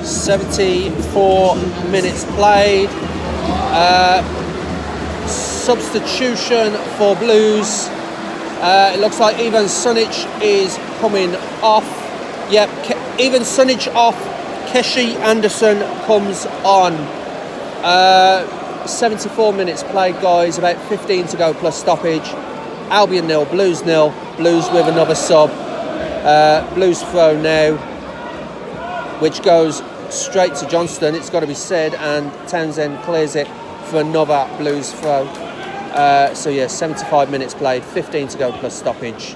74 minutes played. Substitution for Blues. It looks like Ivan Sunic is coming off. Yep, Ivan Sunic off. Keshi Anderson comes on. 74 minutes played, guys. About 15 to go plus stoppage. Albion 0, Blues 0. Blues with another sub. Blues throw now, which goes straight to Johnston. It's got to be said, and Townsend clears it for another Blues throw. 75 minutes played, 15 to go plus stoppage.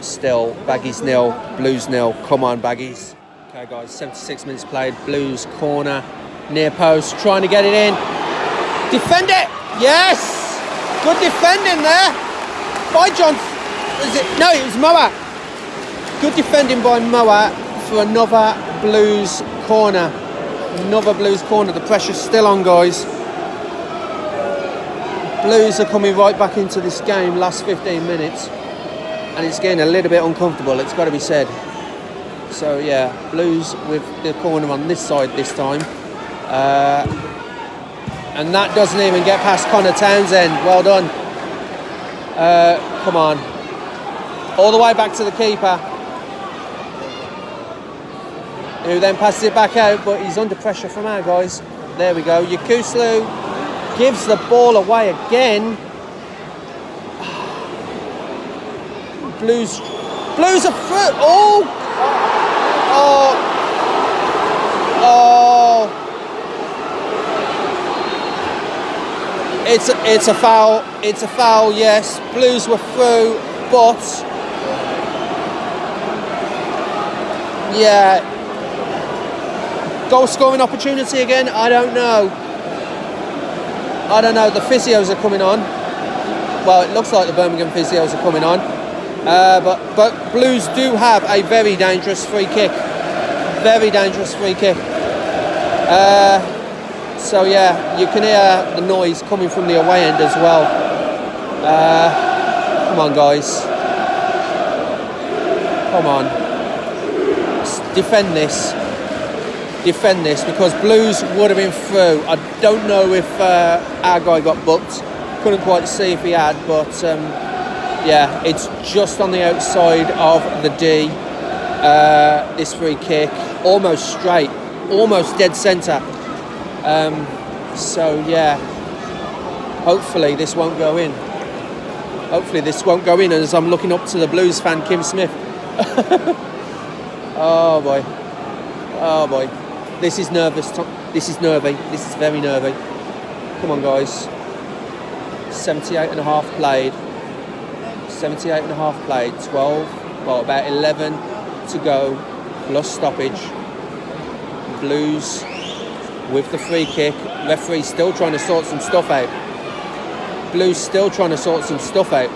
Still Baggies 0, Blues 0. Come on, Baggies. Okay, guys, 76 minutes played. Blues corner, near post, trying to get it in. Defend it! Yes! Good defending there by John. No, it was Moat. Good defending by Moat for another Blues corner. Another Blues corner. The pressure's still on, guys. Blues are coming right back into this game, last 15 minutes. And it's getting a little bit uncomfortable, it's got to be said. So, yeah, Blues with the corner on this side this time. And that doesn't even get past Connor Townsend. Well done. Come on. All the way back to the keeper, who then passes it back out, but he's under pressure from our guys. There we go. Yakuslu gives the ball away again. Blues are through. It's a foul. It's a foul. Yes, Blues were through, but yeah, goal scoring opportunity again. I don't know. The physios are coming on. Well, it looks like the Birmingham physios are coming on. But Blues do have a very dangerous free kick. Very dangerous free kick. So yeah, you can hear the noise coming from the away end as well. Come on, guys. Come on. Defend this because Blues would have been through. I don't know if our guy got booked. Couldn't quite see if he had, but yeah, it's just on the outside of the D. This free kick, almost straight, almost dead centre. So yeah, hopefully this won't go in. As I'm looking up to the Blues fan, Kym Smith. Oh boy, this is nervous. This is nervy. This is very nervy. Come on, guys. 78.5 played. 78.5 played. 12. Well, about 11 to go, plus stoppage. Blues with the free kick. Referee still trying to sort some stuff out. Blues still trying to sort some stuff out.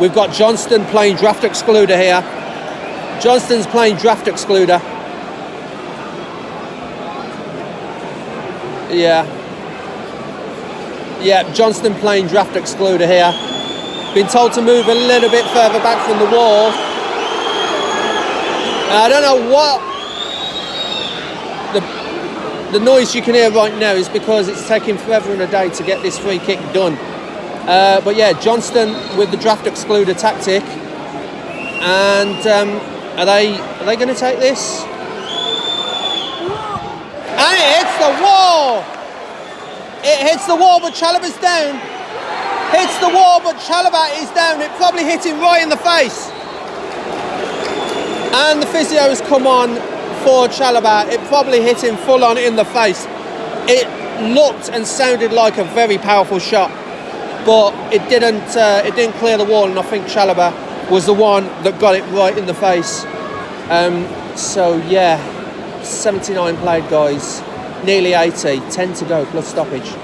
We've got Johnston playing draft excluder here. Johnston's playing draft excluder. Yeah, Johnston playing draft excluder here. Been told to move a little bit further back from the wall. I don't know what the noise you can hear right now is because it's taking forever and a day to get this free kick done. But yeah, Johnston with the draft excluder tactic. And are they going to take this? And it hits the wall. It hits the wall, but Chalaba's down. Hits the wall, but Chalaba is down. It probably hit him right in the face. And the physios come on for Chalaba. It probably hit him full on in the face. It looked and sounded like a very powerful shot, but it didn't clear the wall, and I think Chalaba was the one that got it right in the face. So yeah, 79 played, guys. Nearly 80, 10 to go plus stoppage.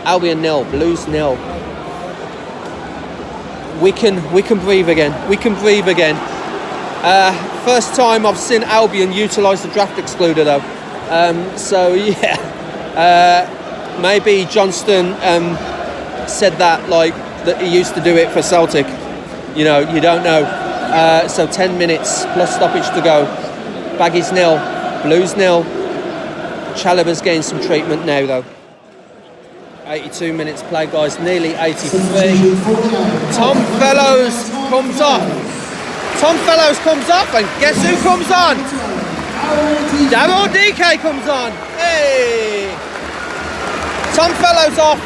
Albion 0, Blues 0. We can breathe again. First time I've seen Albion utilise the draft excluder though. So yeah, maybe Johnston said that like that he used to do it for Celtic. You know, you don't know. So 10 minutes plus stoppage to go. Baggies 0, Blues 0. Chalaba's getting some treatment now though. 82 minutes play, guys, nearly 83. Tom Fellows comes off. And guess who comes on? Daryl DK comes on. Hey! Tom Fellows off,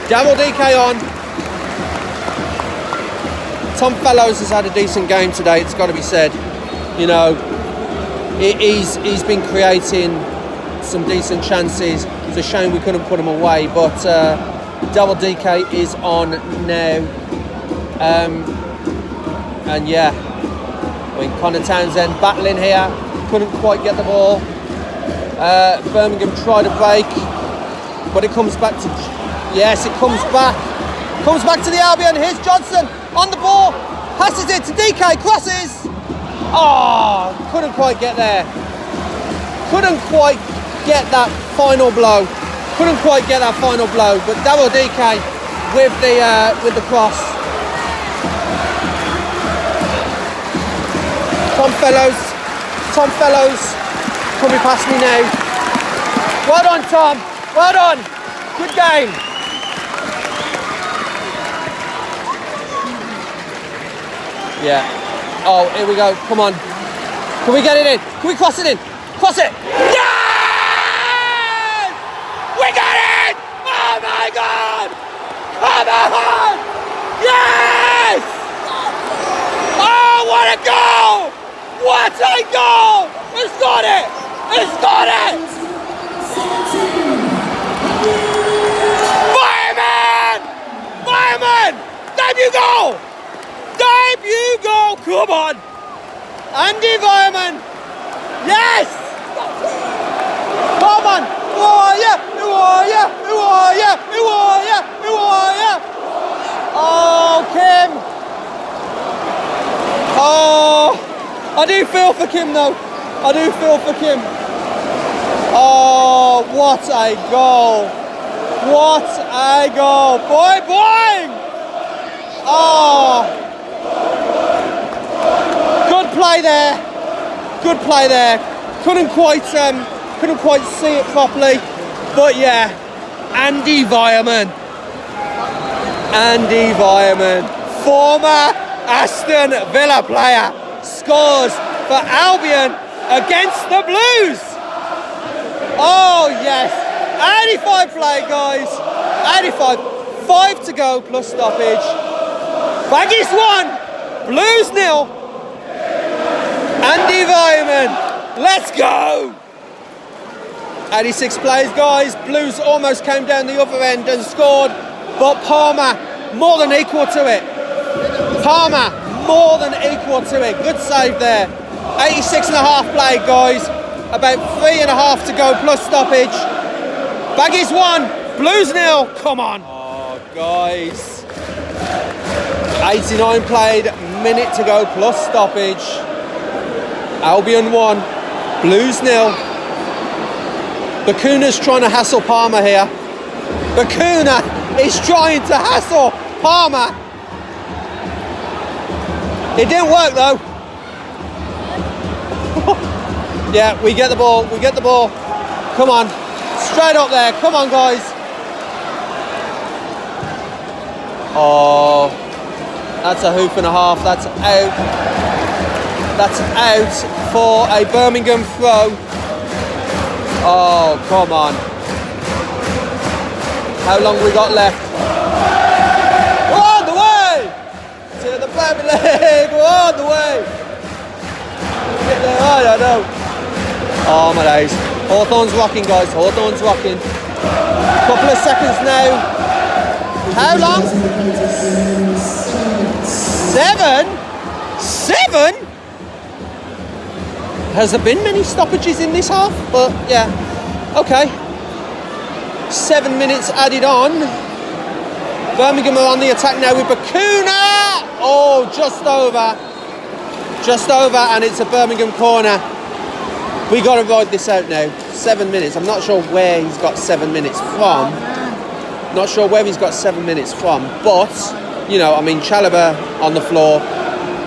Daryl DK on. Tom Fellows has had a decent game today, it's got to be said. You know, he's been creating some decent chances. It's a shame we couldn't put him away, but Double DK is on now. And yeah, I mean, Connor Townsend battling here, couldn't quite get the ball. Birmingham tried a break, but it comes back to, yes, it comes back to the Albion. Here's Johnson on the ball, passes it to DK, crosses. Oh, couldn't quite get there. Couldn't quite get that final blow. But Daryl DK with the cross. Tom Fellows coming past me now. Well done, Tom. Well done. Good game. Yeah. Oh, here we go. Come on. Can we get it in? Can we cross it in? Cross it. Yes! We got it! Oh my God! Come on! Yes! Oh, what a goal! What a goal! It's got it! It's got it! debut goal! Debut goal! Come on! Andy Weimann! Yes! Come on! Who are ya? Who are ya? Who are ya? Who are ya? Who are ya? Oh, Kym! Oh, I do feel for Kym though. I do feel for Kym. Oh, what a goal! What a goal! Boing, boing! Oh, good play there. Good play there. Couldn't quite see it properly, but yeah, Andy Weimann. Andy Weimann, former Aston Villa player, scores for Albion against the Blues. Oh yes, 85 play, guys. 85. 5 to go plus stoppage. Baggies 1, Blues 0. Andy Weimann, let's go. 86 plays, guys. Blues almost came down the other end and scored, but Palmer more than equal to it. Palmer more than equal to it. Good save there. 86 and a half play, guys. About 3.5 to go plus stoppage. Baggies 1, Blues 0. Come on. Oh, guys. 89 played, minute to go plus stoppage. Albion 1, Blues 0. Bacuna's trying to hassle Palmer here. Bacuna is trying to hassle Palmer. It didn't work though. Yeah, we get the ball, we get the ball. Come on, straight up there, come on guys. Oh, that's a hoop and a half, that's out. That's out for a Birmingham throw. Oh, come on. How long we got left? We're on the way! To the Premier League, we're on the way! Get there, I don't know. Oh my days. Hawthorns rocking, guys, Hawthorns rocking. Couple of seconds now. How long? 7? 7? Has there been many stoppages in this half? But yeah, okay. 7 minutes added on. Birmingham are on the attack now with Bacuna. Oh, just over. Just over, and it's a Birmingham corner. We got to ride this out now. 7 minutes. I'm not sure where he's got 7 minutes from. Not sure where he's got 7 minutes from. But, you know, I mean, Chalobah on the floor.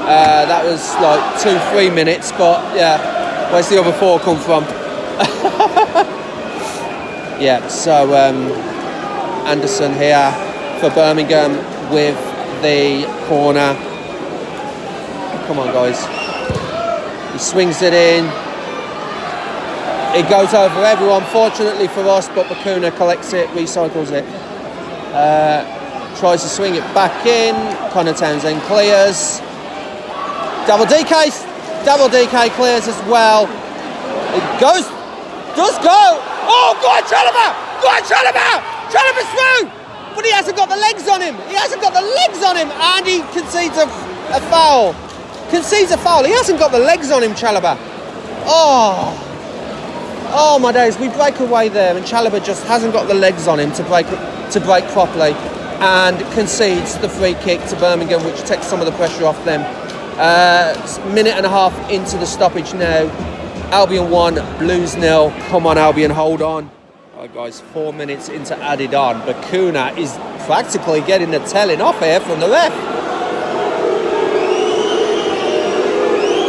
That was like 2-3 minutes, but yeah. Where's the other 4 come from? Yeah, so Anderson here for Birmingham with the corner. Come on, guys. He swings it in. It goes over everyone, fortunately for us, but Bacuna collects it, recycles it. Tries to swing it back in. Connor Townsend clears. Double DK clears as well. It goes, does go. Oh, go on, Chalobah! Go on, Chalobah! Chalobah's through! But he hasn't got the legs on him. He hasn't got the legs on him, and he concedes a foul. Concedes a foul. He hasn't got the legs on him, Chalobah. Oh my days. We break away there, and Chalobah just hasn't got the legs on him to break properly, and concedes the free kick to Birmingham, which takes some of the pressure off them. Minute and a half into the stoppage now. Albion 1, Blues 0. Come on, Albion, hold on. All right, guys, 4 minutes into added on. Bacuna is practically getting the telling off here from the ref.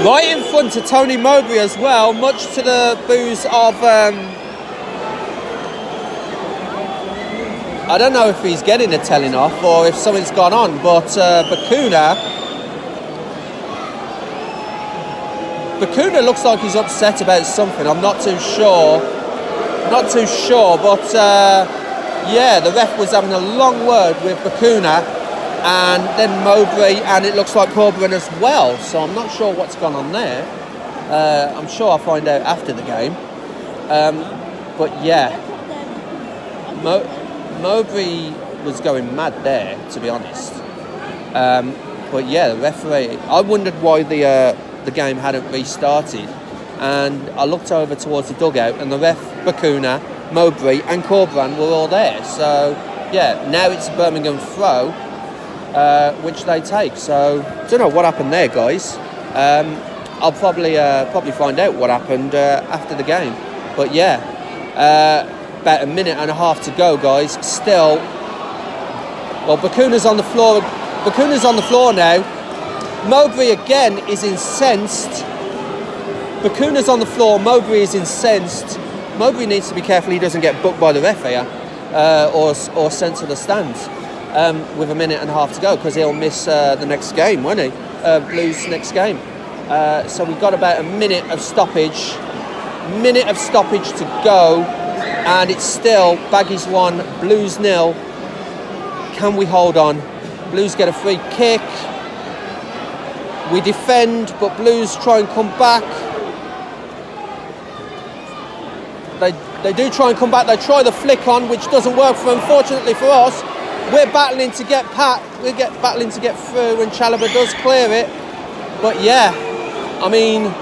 Right in front of Tony Mowbray as well, much to the boos of... I don't know if he's getting the telling off or if something's gone on, but Bacuna looks like he's upset about something. I'm not too sure. But yeah, the ref was having a long word with Bacuna and then Mowbray, and it looks like Corbin as well. So I'm not sure what's gone on there. I'm sure I'll find out after the game. But yeah, Mowbray was going mad there, to be honest. But yeah, the referee. I wondered why the game hadn't restarted, and I looked over towards the dugout, and the ref, Bakuna, Mowbray, and Corbrand were all there. So yeah, now it's a Birmingham throw, which they take. So don't know what happened there, guys. I'll probably find out what happened after the game. But yeah, about a minute and a half to go, guys. Still, well, Bakuna's on the floor. Bakuna's on the floor now. Mowbray again is incensed. Bakuna's on the floor. Mowbray is incensed. Mowbray needs to be careful he doesn't get booked by the ref here, or sent to the stands with a minute and a half to go, because he'll miss the next game, won't he? Blues next game. So we've got about a minute of stoppage to go, and it's still Baggies 1, Blues 0. Can we hold on? Blues get a free kick. We defend, but Blues try and come back. They do try and come back. They try the flick on, which doesn't work unfortunately for us. We're battling to get battling to get through, and Chalobah does clear it. But yeah, I mean,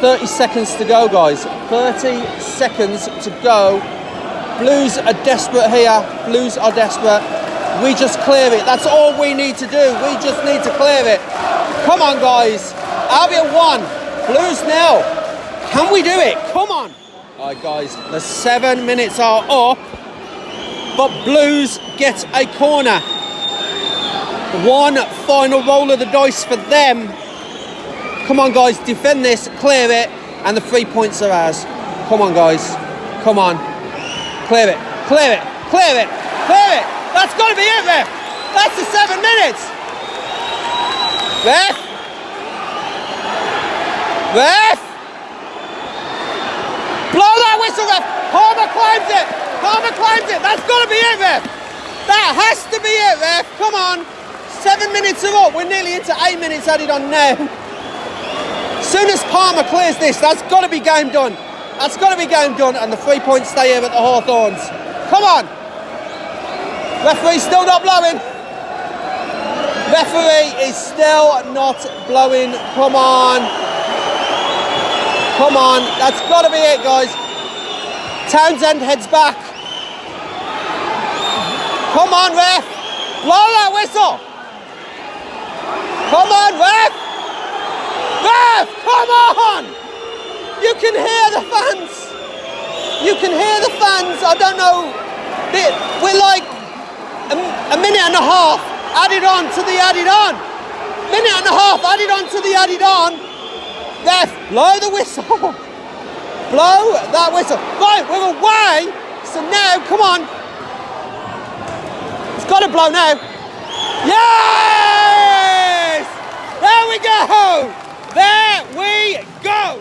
30 seconds to go, guys. 30 seconds to go. Blues are desperate here. Blues are desperate. We just clear it. That's all we need to do. We just need to clear it. Come on, guys. Albion 1, Blues 0. Can we do it? Come on. All right, guys. The 7 minutes are up, but Blues get a corner. One final roll of the dice for them. Come on, guys. Defend this. Clear it. And the 3 points are ours. Come on, guys. Come on. Clear it. Clear it. Clear it. Clear it. That's got to be it, ref. That's the 7 minutes. Ref. Ref. Blow that whistle, ref. Palmer claims it. Palmer claims it. That's got to be it, ref. That has to be it, ref. Come on. 7 minutes are up. We're nearly into 8 minutes added on now. As soon as Palmer clears this, that's got to be game done. That's got to be game done, and the 3 points stay here at the Hawthorns. Come on. Referee still not blowing. Referee is still not blowing. Come on. Come on. That's got to be it, guys. Townsend heads back. Come on, ref. Blow that whistle. Come on, ref. Ref, come on. You can hear the fans. You can hear the fans. I don't know. We're like a minute and a half added on to the added on. Minute and a half added on to the added on. Ref, blow the whistle. Blow that whistle. Right, we're away. So now, come on. It's got to blow now. Yes! There we go. There we go.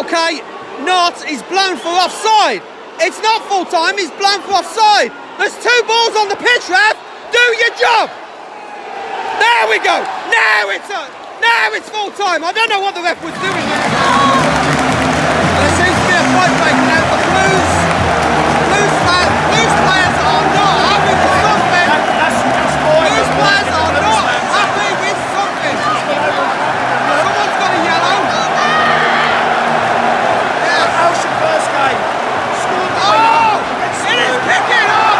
Okay, Knott is blown for offside. It's not full time, he's blown for offside. There's 2 balls on the pitch, ref. Do your job. There we go. Now it's full time. I don't know what the ref was doing there. There seems to be a fight breaking out. The Blues players are not happy with something. Blues players are not happy with something. Someone's got a yellow. How's your first game? Oh! It is kicking on!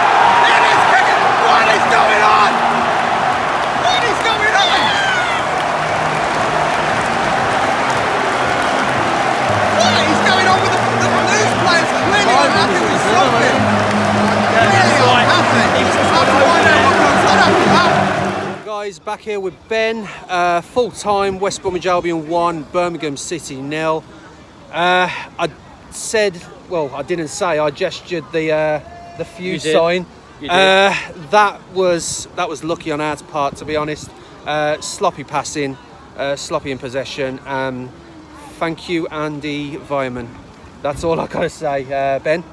It is kicking! What is going on? What is going on? What is going on with the Blues players? Clearly unhappy with something. Clearly unhappy. Guys, back here with Ben. Full time, West Bromwich Albion 1, Birmingham City 0. I gestured the fuse sign. You did. That was lucky on our part, to be honest. Sloppy passing, sloppy in possession. Thank you, Andy Weimann. That's all I gotta say, Ben.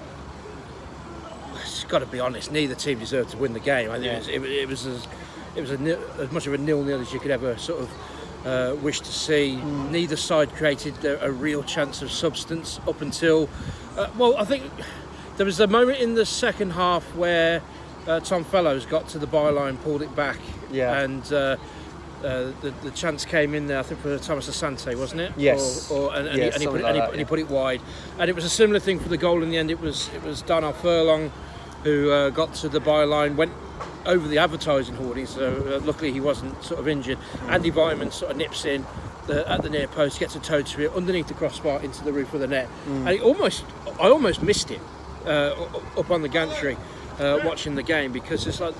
It's got to be honest. Neither team deserved to win the game. I think it was as much of a 0-0 as you could ever sort of wish to see. Neither side created a real chance of substance up until I think there was a moment in the second half where Tom Fellows got to the byline, pulled it back, and the chance came in there, I think, for Thomas Asante, wasn't it? Yes. He put it wide, and it was a similar thing for the goal in the end. It was Darnell Furlong who got to the byline, went over the advertising hoarding, so luckily he wasn't sort of injured. Andy Weimann sort of nips in at the near post, gets a toe to it underneath the crossbar into the roof of the net, and I almost missed it up on the gantry watching the game, because it's like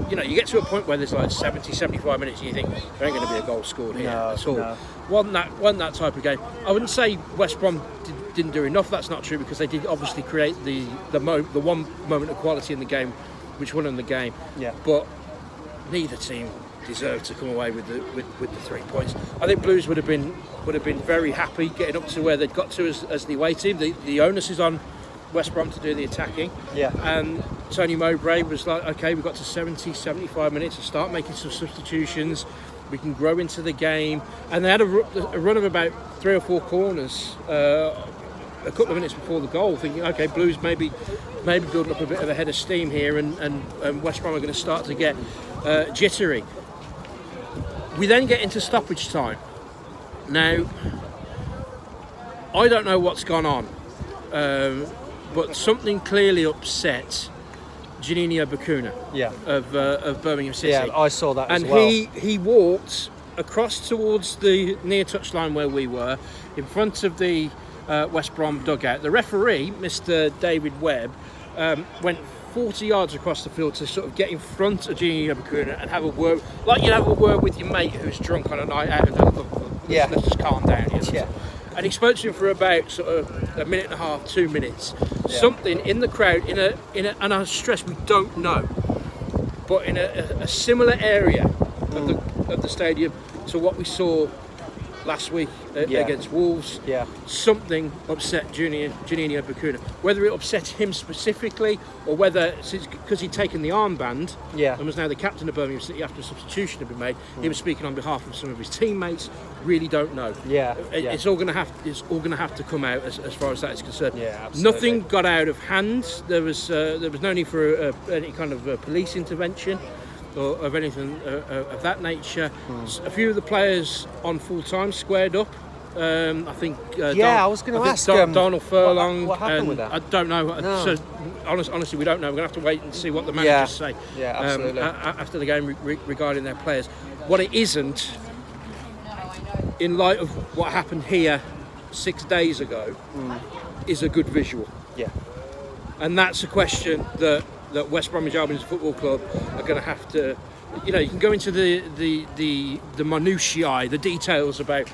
you get to a point where there's like 70, 75 minutes and you think there ain't going to be a goal scored here at all. No. Wasn't that type of game. I wouldn't say West Brom didn't do enough. That's not true, because they did obviously create the one moment of quality in the game which won them the game. Yeah. But neither team deserved to come away with the 3 points. I think Blues would have been very happy getting up to where they'd got to as the away team. The onus is on West Brom to do the attacking. Yeah. And Tony Mowbray was like, okay, we've got to 70, 75 minutes to start making some substitutions. We can grow into the game. And they had a run of about 3 or 4 corners a couple of minutes before the goal, thinking, okay, Blues maybe building up a bit of a head of steam here, and West Brom are going to start to get jittery. We then get into stoppage time. Now, I don't know what's gone on, but something clearly upset Janini Bakuna of Birmingham City. Yeah, I saw that as well. And he walked across towards the near touchline where we were, in front of the West Brom dugout. The referee, Mr. David Webb, went 40 yards across the field to sort of get in front of Janini Bakuna and have a word, like you'd have a word with your mate who's drunk on a night out and let's just calm down here. Yeah. And he spoke to him for about sort of a minute and a half, 2 minutes. Yeah. Something in the crowd, in a, and I stress we don't know, but in a similar area of the stadium to what we saw last week against Wolves. Yeah. Something upset Janini Bakuna. Whether it upset him specifically, or whether because he'd taken the armband and was now the captain of Birmingham City after a substitution had been made, he was speaking on behalf of some of his teammates. Really don't know. It's all going to have to come out as far as that is concerned. Yeah, absolutely. Nothing got out of hand. There was no need for any kind of police intervention or of anything of that nature. A few of the players on full time squared up. I think. I was going to ask. Donald Furlong. What happened with that? I don't know. No. So honestly, we don't know. We're going to have to wait and see what the managers say. Yeah, absolutely. After the game regarding their players. What it isn't, in light of what happened here 6 days ago, is a good visual. Yeah. And that's a question that West Bromwich Albion Football Club are going to have to, you can go into the minutiae, the details about.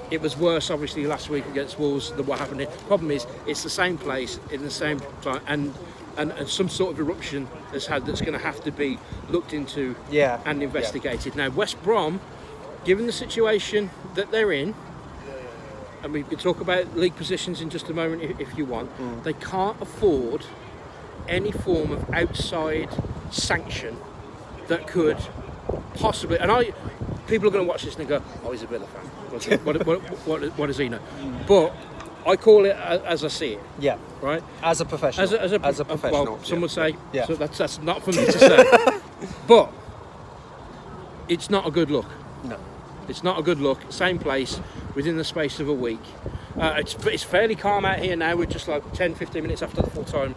It was worse, obviously, last week against Wolves than what happened here. Problem is, it's the same place in the same time, and some sort of eruption that's going to have to be looked into and investigated. Now, West Brom, given the situation that they're in, and we can talk about league positions in just a moment if you want, they can't afford any form of outside sanction that could possibly, and people are going to watch this and go, oh, he's a Villa fan. What does he know? But I call it as I see it. Yeah. Right. As a professional. As a professional. Well, some would say. Yeah. So that's not for me to say. But it's not a good look. No. It's not a good look. Same place within the space of a week. It's fairly calm out here now. We're just like 10, 15 minutes after the full-time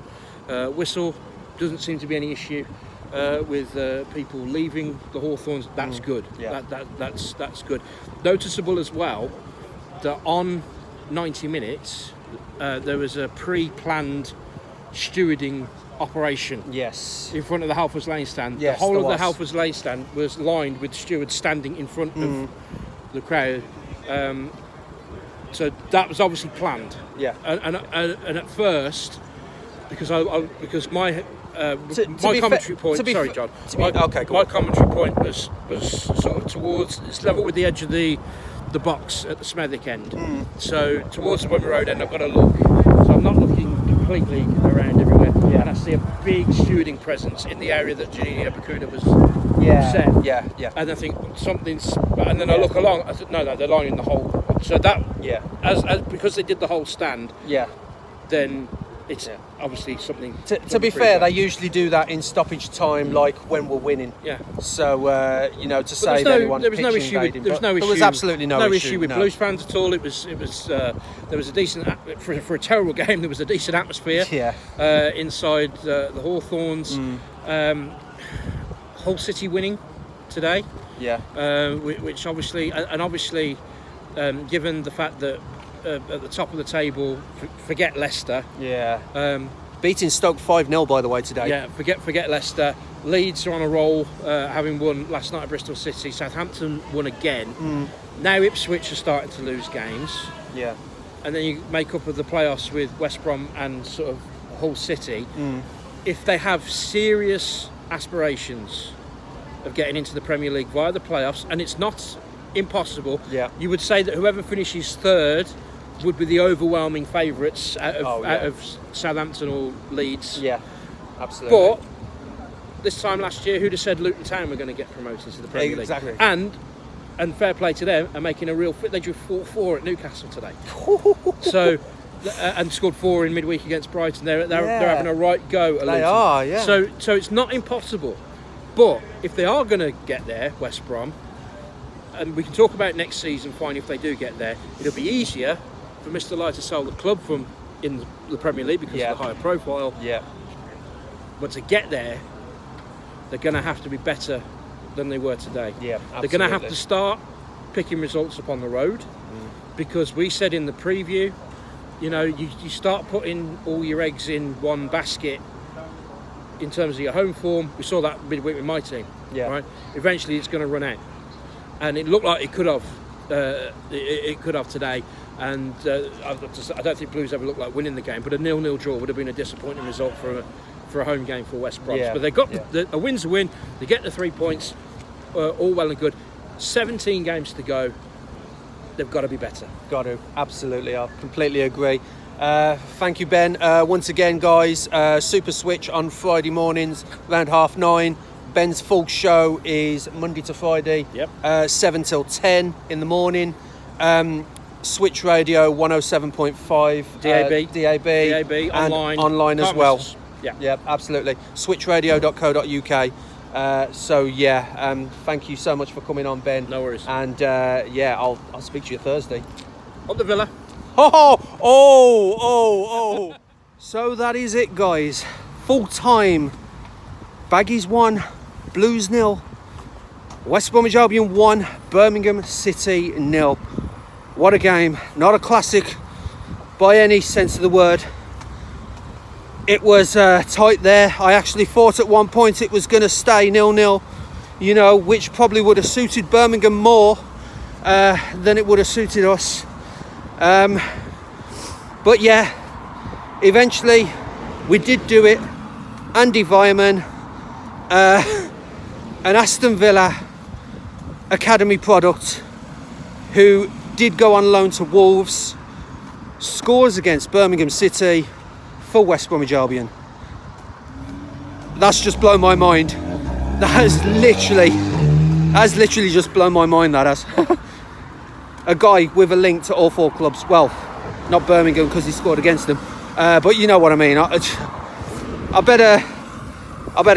whistle. Doesn't seem to be any issue with people leaving the Hawthorns. That's good. Yeah. That's good. Noticeable as well that on 90 minutes there was a pre-planned stewarding operation. Yes. In front of the Halfords Lane stand. Yes, the whole of the Halfords Lane stand was lined with stewards standing in front of the crowd. So that was obviously planned. Yeah. And at first, because my commentary point. Sorry, John. My commentary point was sort of towards. It's level with the edge of the box at the Smethwick end. So towards the Wimbledon Road end, I've got to look. So I'm not looking completely around everywhere. Yeah. And I see a big stewarding presence in the area that Janini Bakuna was set. Yeah. Yeah. And I think something's. And then I look along. I said, no, they're lining the whole. So that. Yeah. As because they did the whole stand. Yeah. Then it's obviously something. To be fair, they usually do that in stoppage time, like when we're winning. Yeah. So to save anyone, there was no issue. There was absolutely no issue with Blues fans at all. It was there was a decent for a terrible game. There was a decent atmosphere. Yeah. Inside the Hawthorns. Hull City winning today. Yeah. Which obviously, given the fact that at the top of the table, forget Leicester. Yeah. Beating Stoke 5-0 by the way today. Yeah. Forget Leicester. Leeds are on a roll, having won last night at Bristol City. Southampton won again. Now Ipswich are starting to lose games. Yeah. And then you make up of the playoffs with West Brom and sort of Hull City. If they have serious aspirations of getting into the Premier League via the playoffs, and it's not impossible, you would say that whoever finishes third would be the overwhelming favourites out of Southampton or Leeds. Yeah, absolutely. But this time last year, who'd have said Luton Town were going to get promoted to the Premier League? Exactly. And fair play to them, are making a real fit. They drew 4-4 at Newcastle today. So, and scored 4 in midweek against Brighton. They're having a right go at Luton. They are, yeah. So it's not impossible. But if they are going to get there, West Brom, and we can talk about next season, fine, if they do get there, it'll be easier for Mr. Lai to sell the club from in the Premier League because of the higher profile. Yeah. But to get there, they're going to have to be better than they were today. Yeah, absolutely. They're going to have to start picking results up on the road because we said in the preview, you start putting all your eggs in one basket in terms of your home form. We saw that midweek with my team. Yeah. Right. Eventually, it's going to run out, and it looked like it could have. It could have today, and I don't think Blues ever looked like winning the game. But a 0-0 draw would have been a disappointing result for a home game for West Brom. Yeah. But they got a win's a win. They get the 3 points. All well and good. 17 games to go. They've got to be better. Got to. Absolutely, I completely agree. Thank you, Ben. Once again, guys, Super Switch on Friday mornings around 9:30. Ben's full show is Monday to Friday, 7 till 10 in the morning. Switch Radio 107.5 DAB and online as well. Yeah, absolutely. Switchradio.co.uk. Thank you so much for coming on, Ben. No worries. And I'll speak to you Thursday. Up the Villa. Oh. So that is it, guys. Full time. Baggies 1, Blues 0. West Bromwich Albion 1, Birmingham City 0. What a game. Not a classic by any sense of the word. It was tight there. I actually thought at one point it was going to stay 0-0, which probably would have suited Birmingham more than it would have suited us. But yeah, eventually we did do it. Andy Weimann, an Aston Villa academy product who did go on loan to Wolves, scores against Birmingham City for West Bromwich Albion. That's just blown my mind. That has literally just blown my mind, that has. A guy with a link to all 4 clubs. Well, not Birmingham because he scored against them, but you know what I mean. I better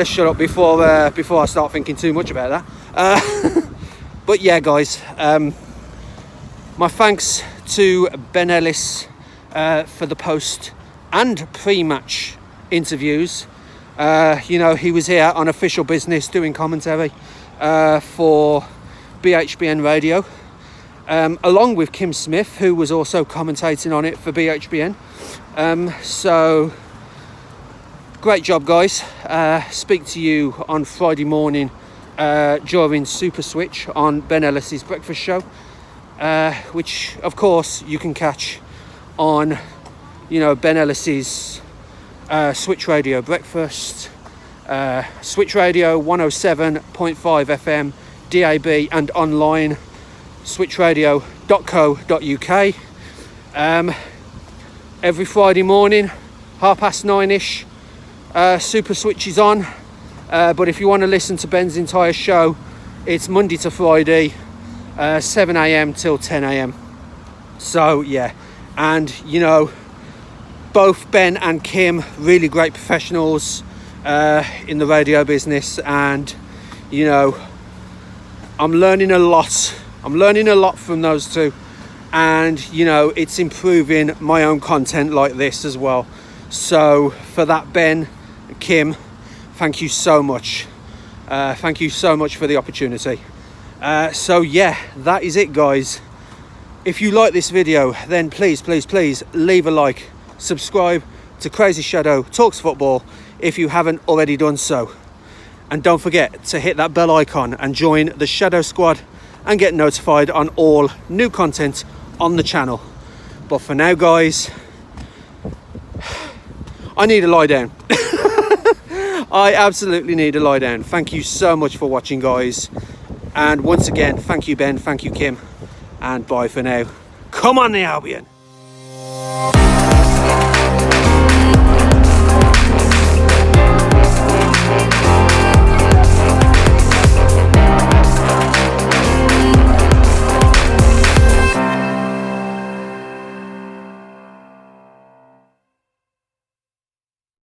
shut up before I start thinking too much about that. But yeah, guys, my thanks to Ben Ellis for the post and pre-match interviews. He was here on official business doing commentary for BHBN Radio. Along with Kym Smith, who was also commentating on it for BHBN. So, great job, guys. Speak to you on Friday morning during Super Switch on Ben Ellis's breakfast show, which, of course, you can catch on, Ben Ellis's Switch Radio breakfast, Switch Radio 107.5 FM, DAB, and online. switchradio.co.uk. Every Friday morning, 9:30ish, Super Switch is on. But if you want to listen to Ben's entire show, it's Monday to Friday, 7 a.m. till 10 a.m. So yeah, and both Ben and Kym, really great professionals in the radio business, and you know, I'm learning a lot. I'm learning a lot from those two, and you know, it's improving my own content like this as well. So for that, Ben, Kym, thank you so much. Thank you so much for the opportunity. So yeah, that is it, guys. If you like this video, then please leave a like, subscribe to Crazyshadow Talks Football if you haven't already done so, and don't forget to hit that bell icon and join the Shadow Squad and get notified on all new content on the channel. But for now, guys, I need to lie down. I absolutely need to lie down. Thank you so much for watching, guys, and once again, thank you, Ben, thank you, Kym, and bye for now. Come on, the Albion.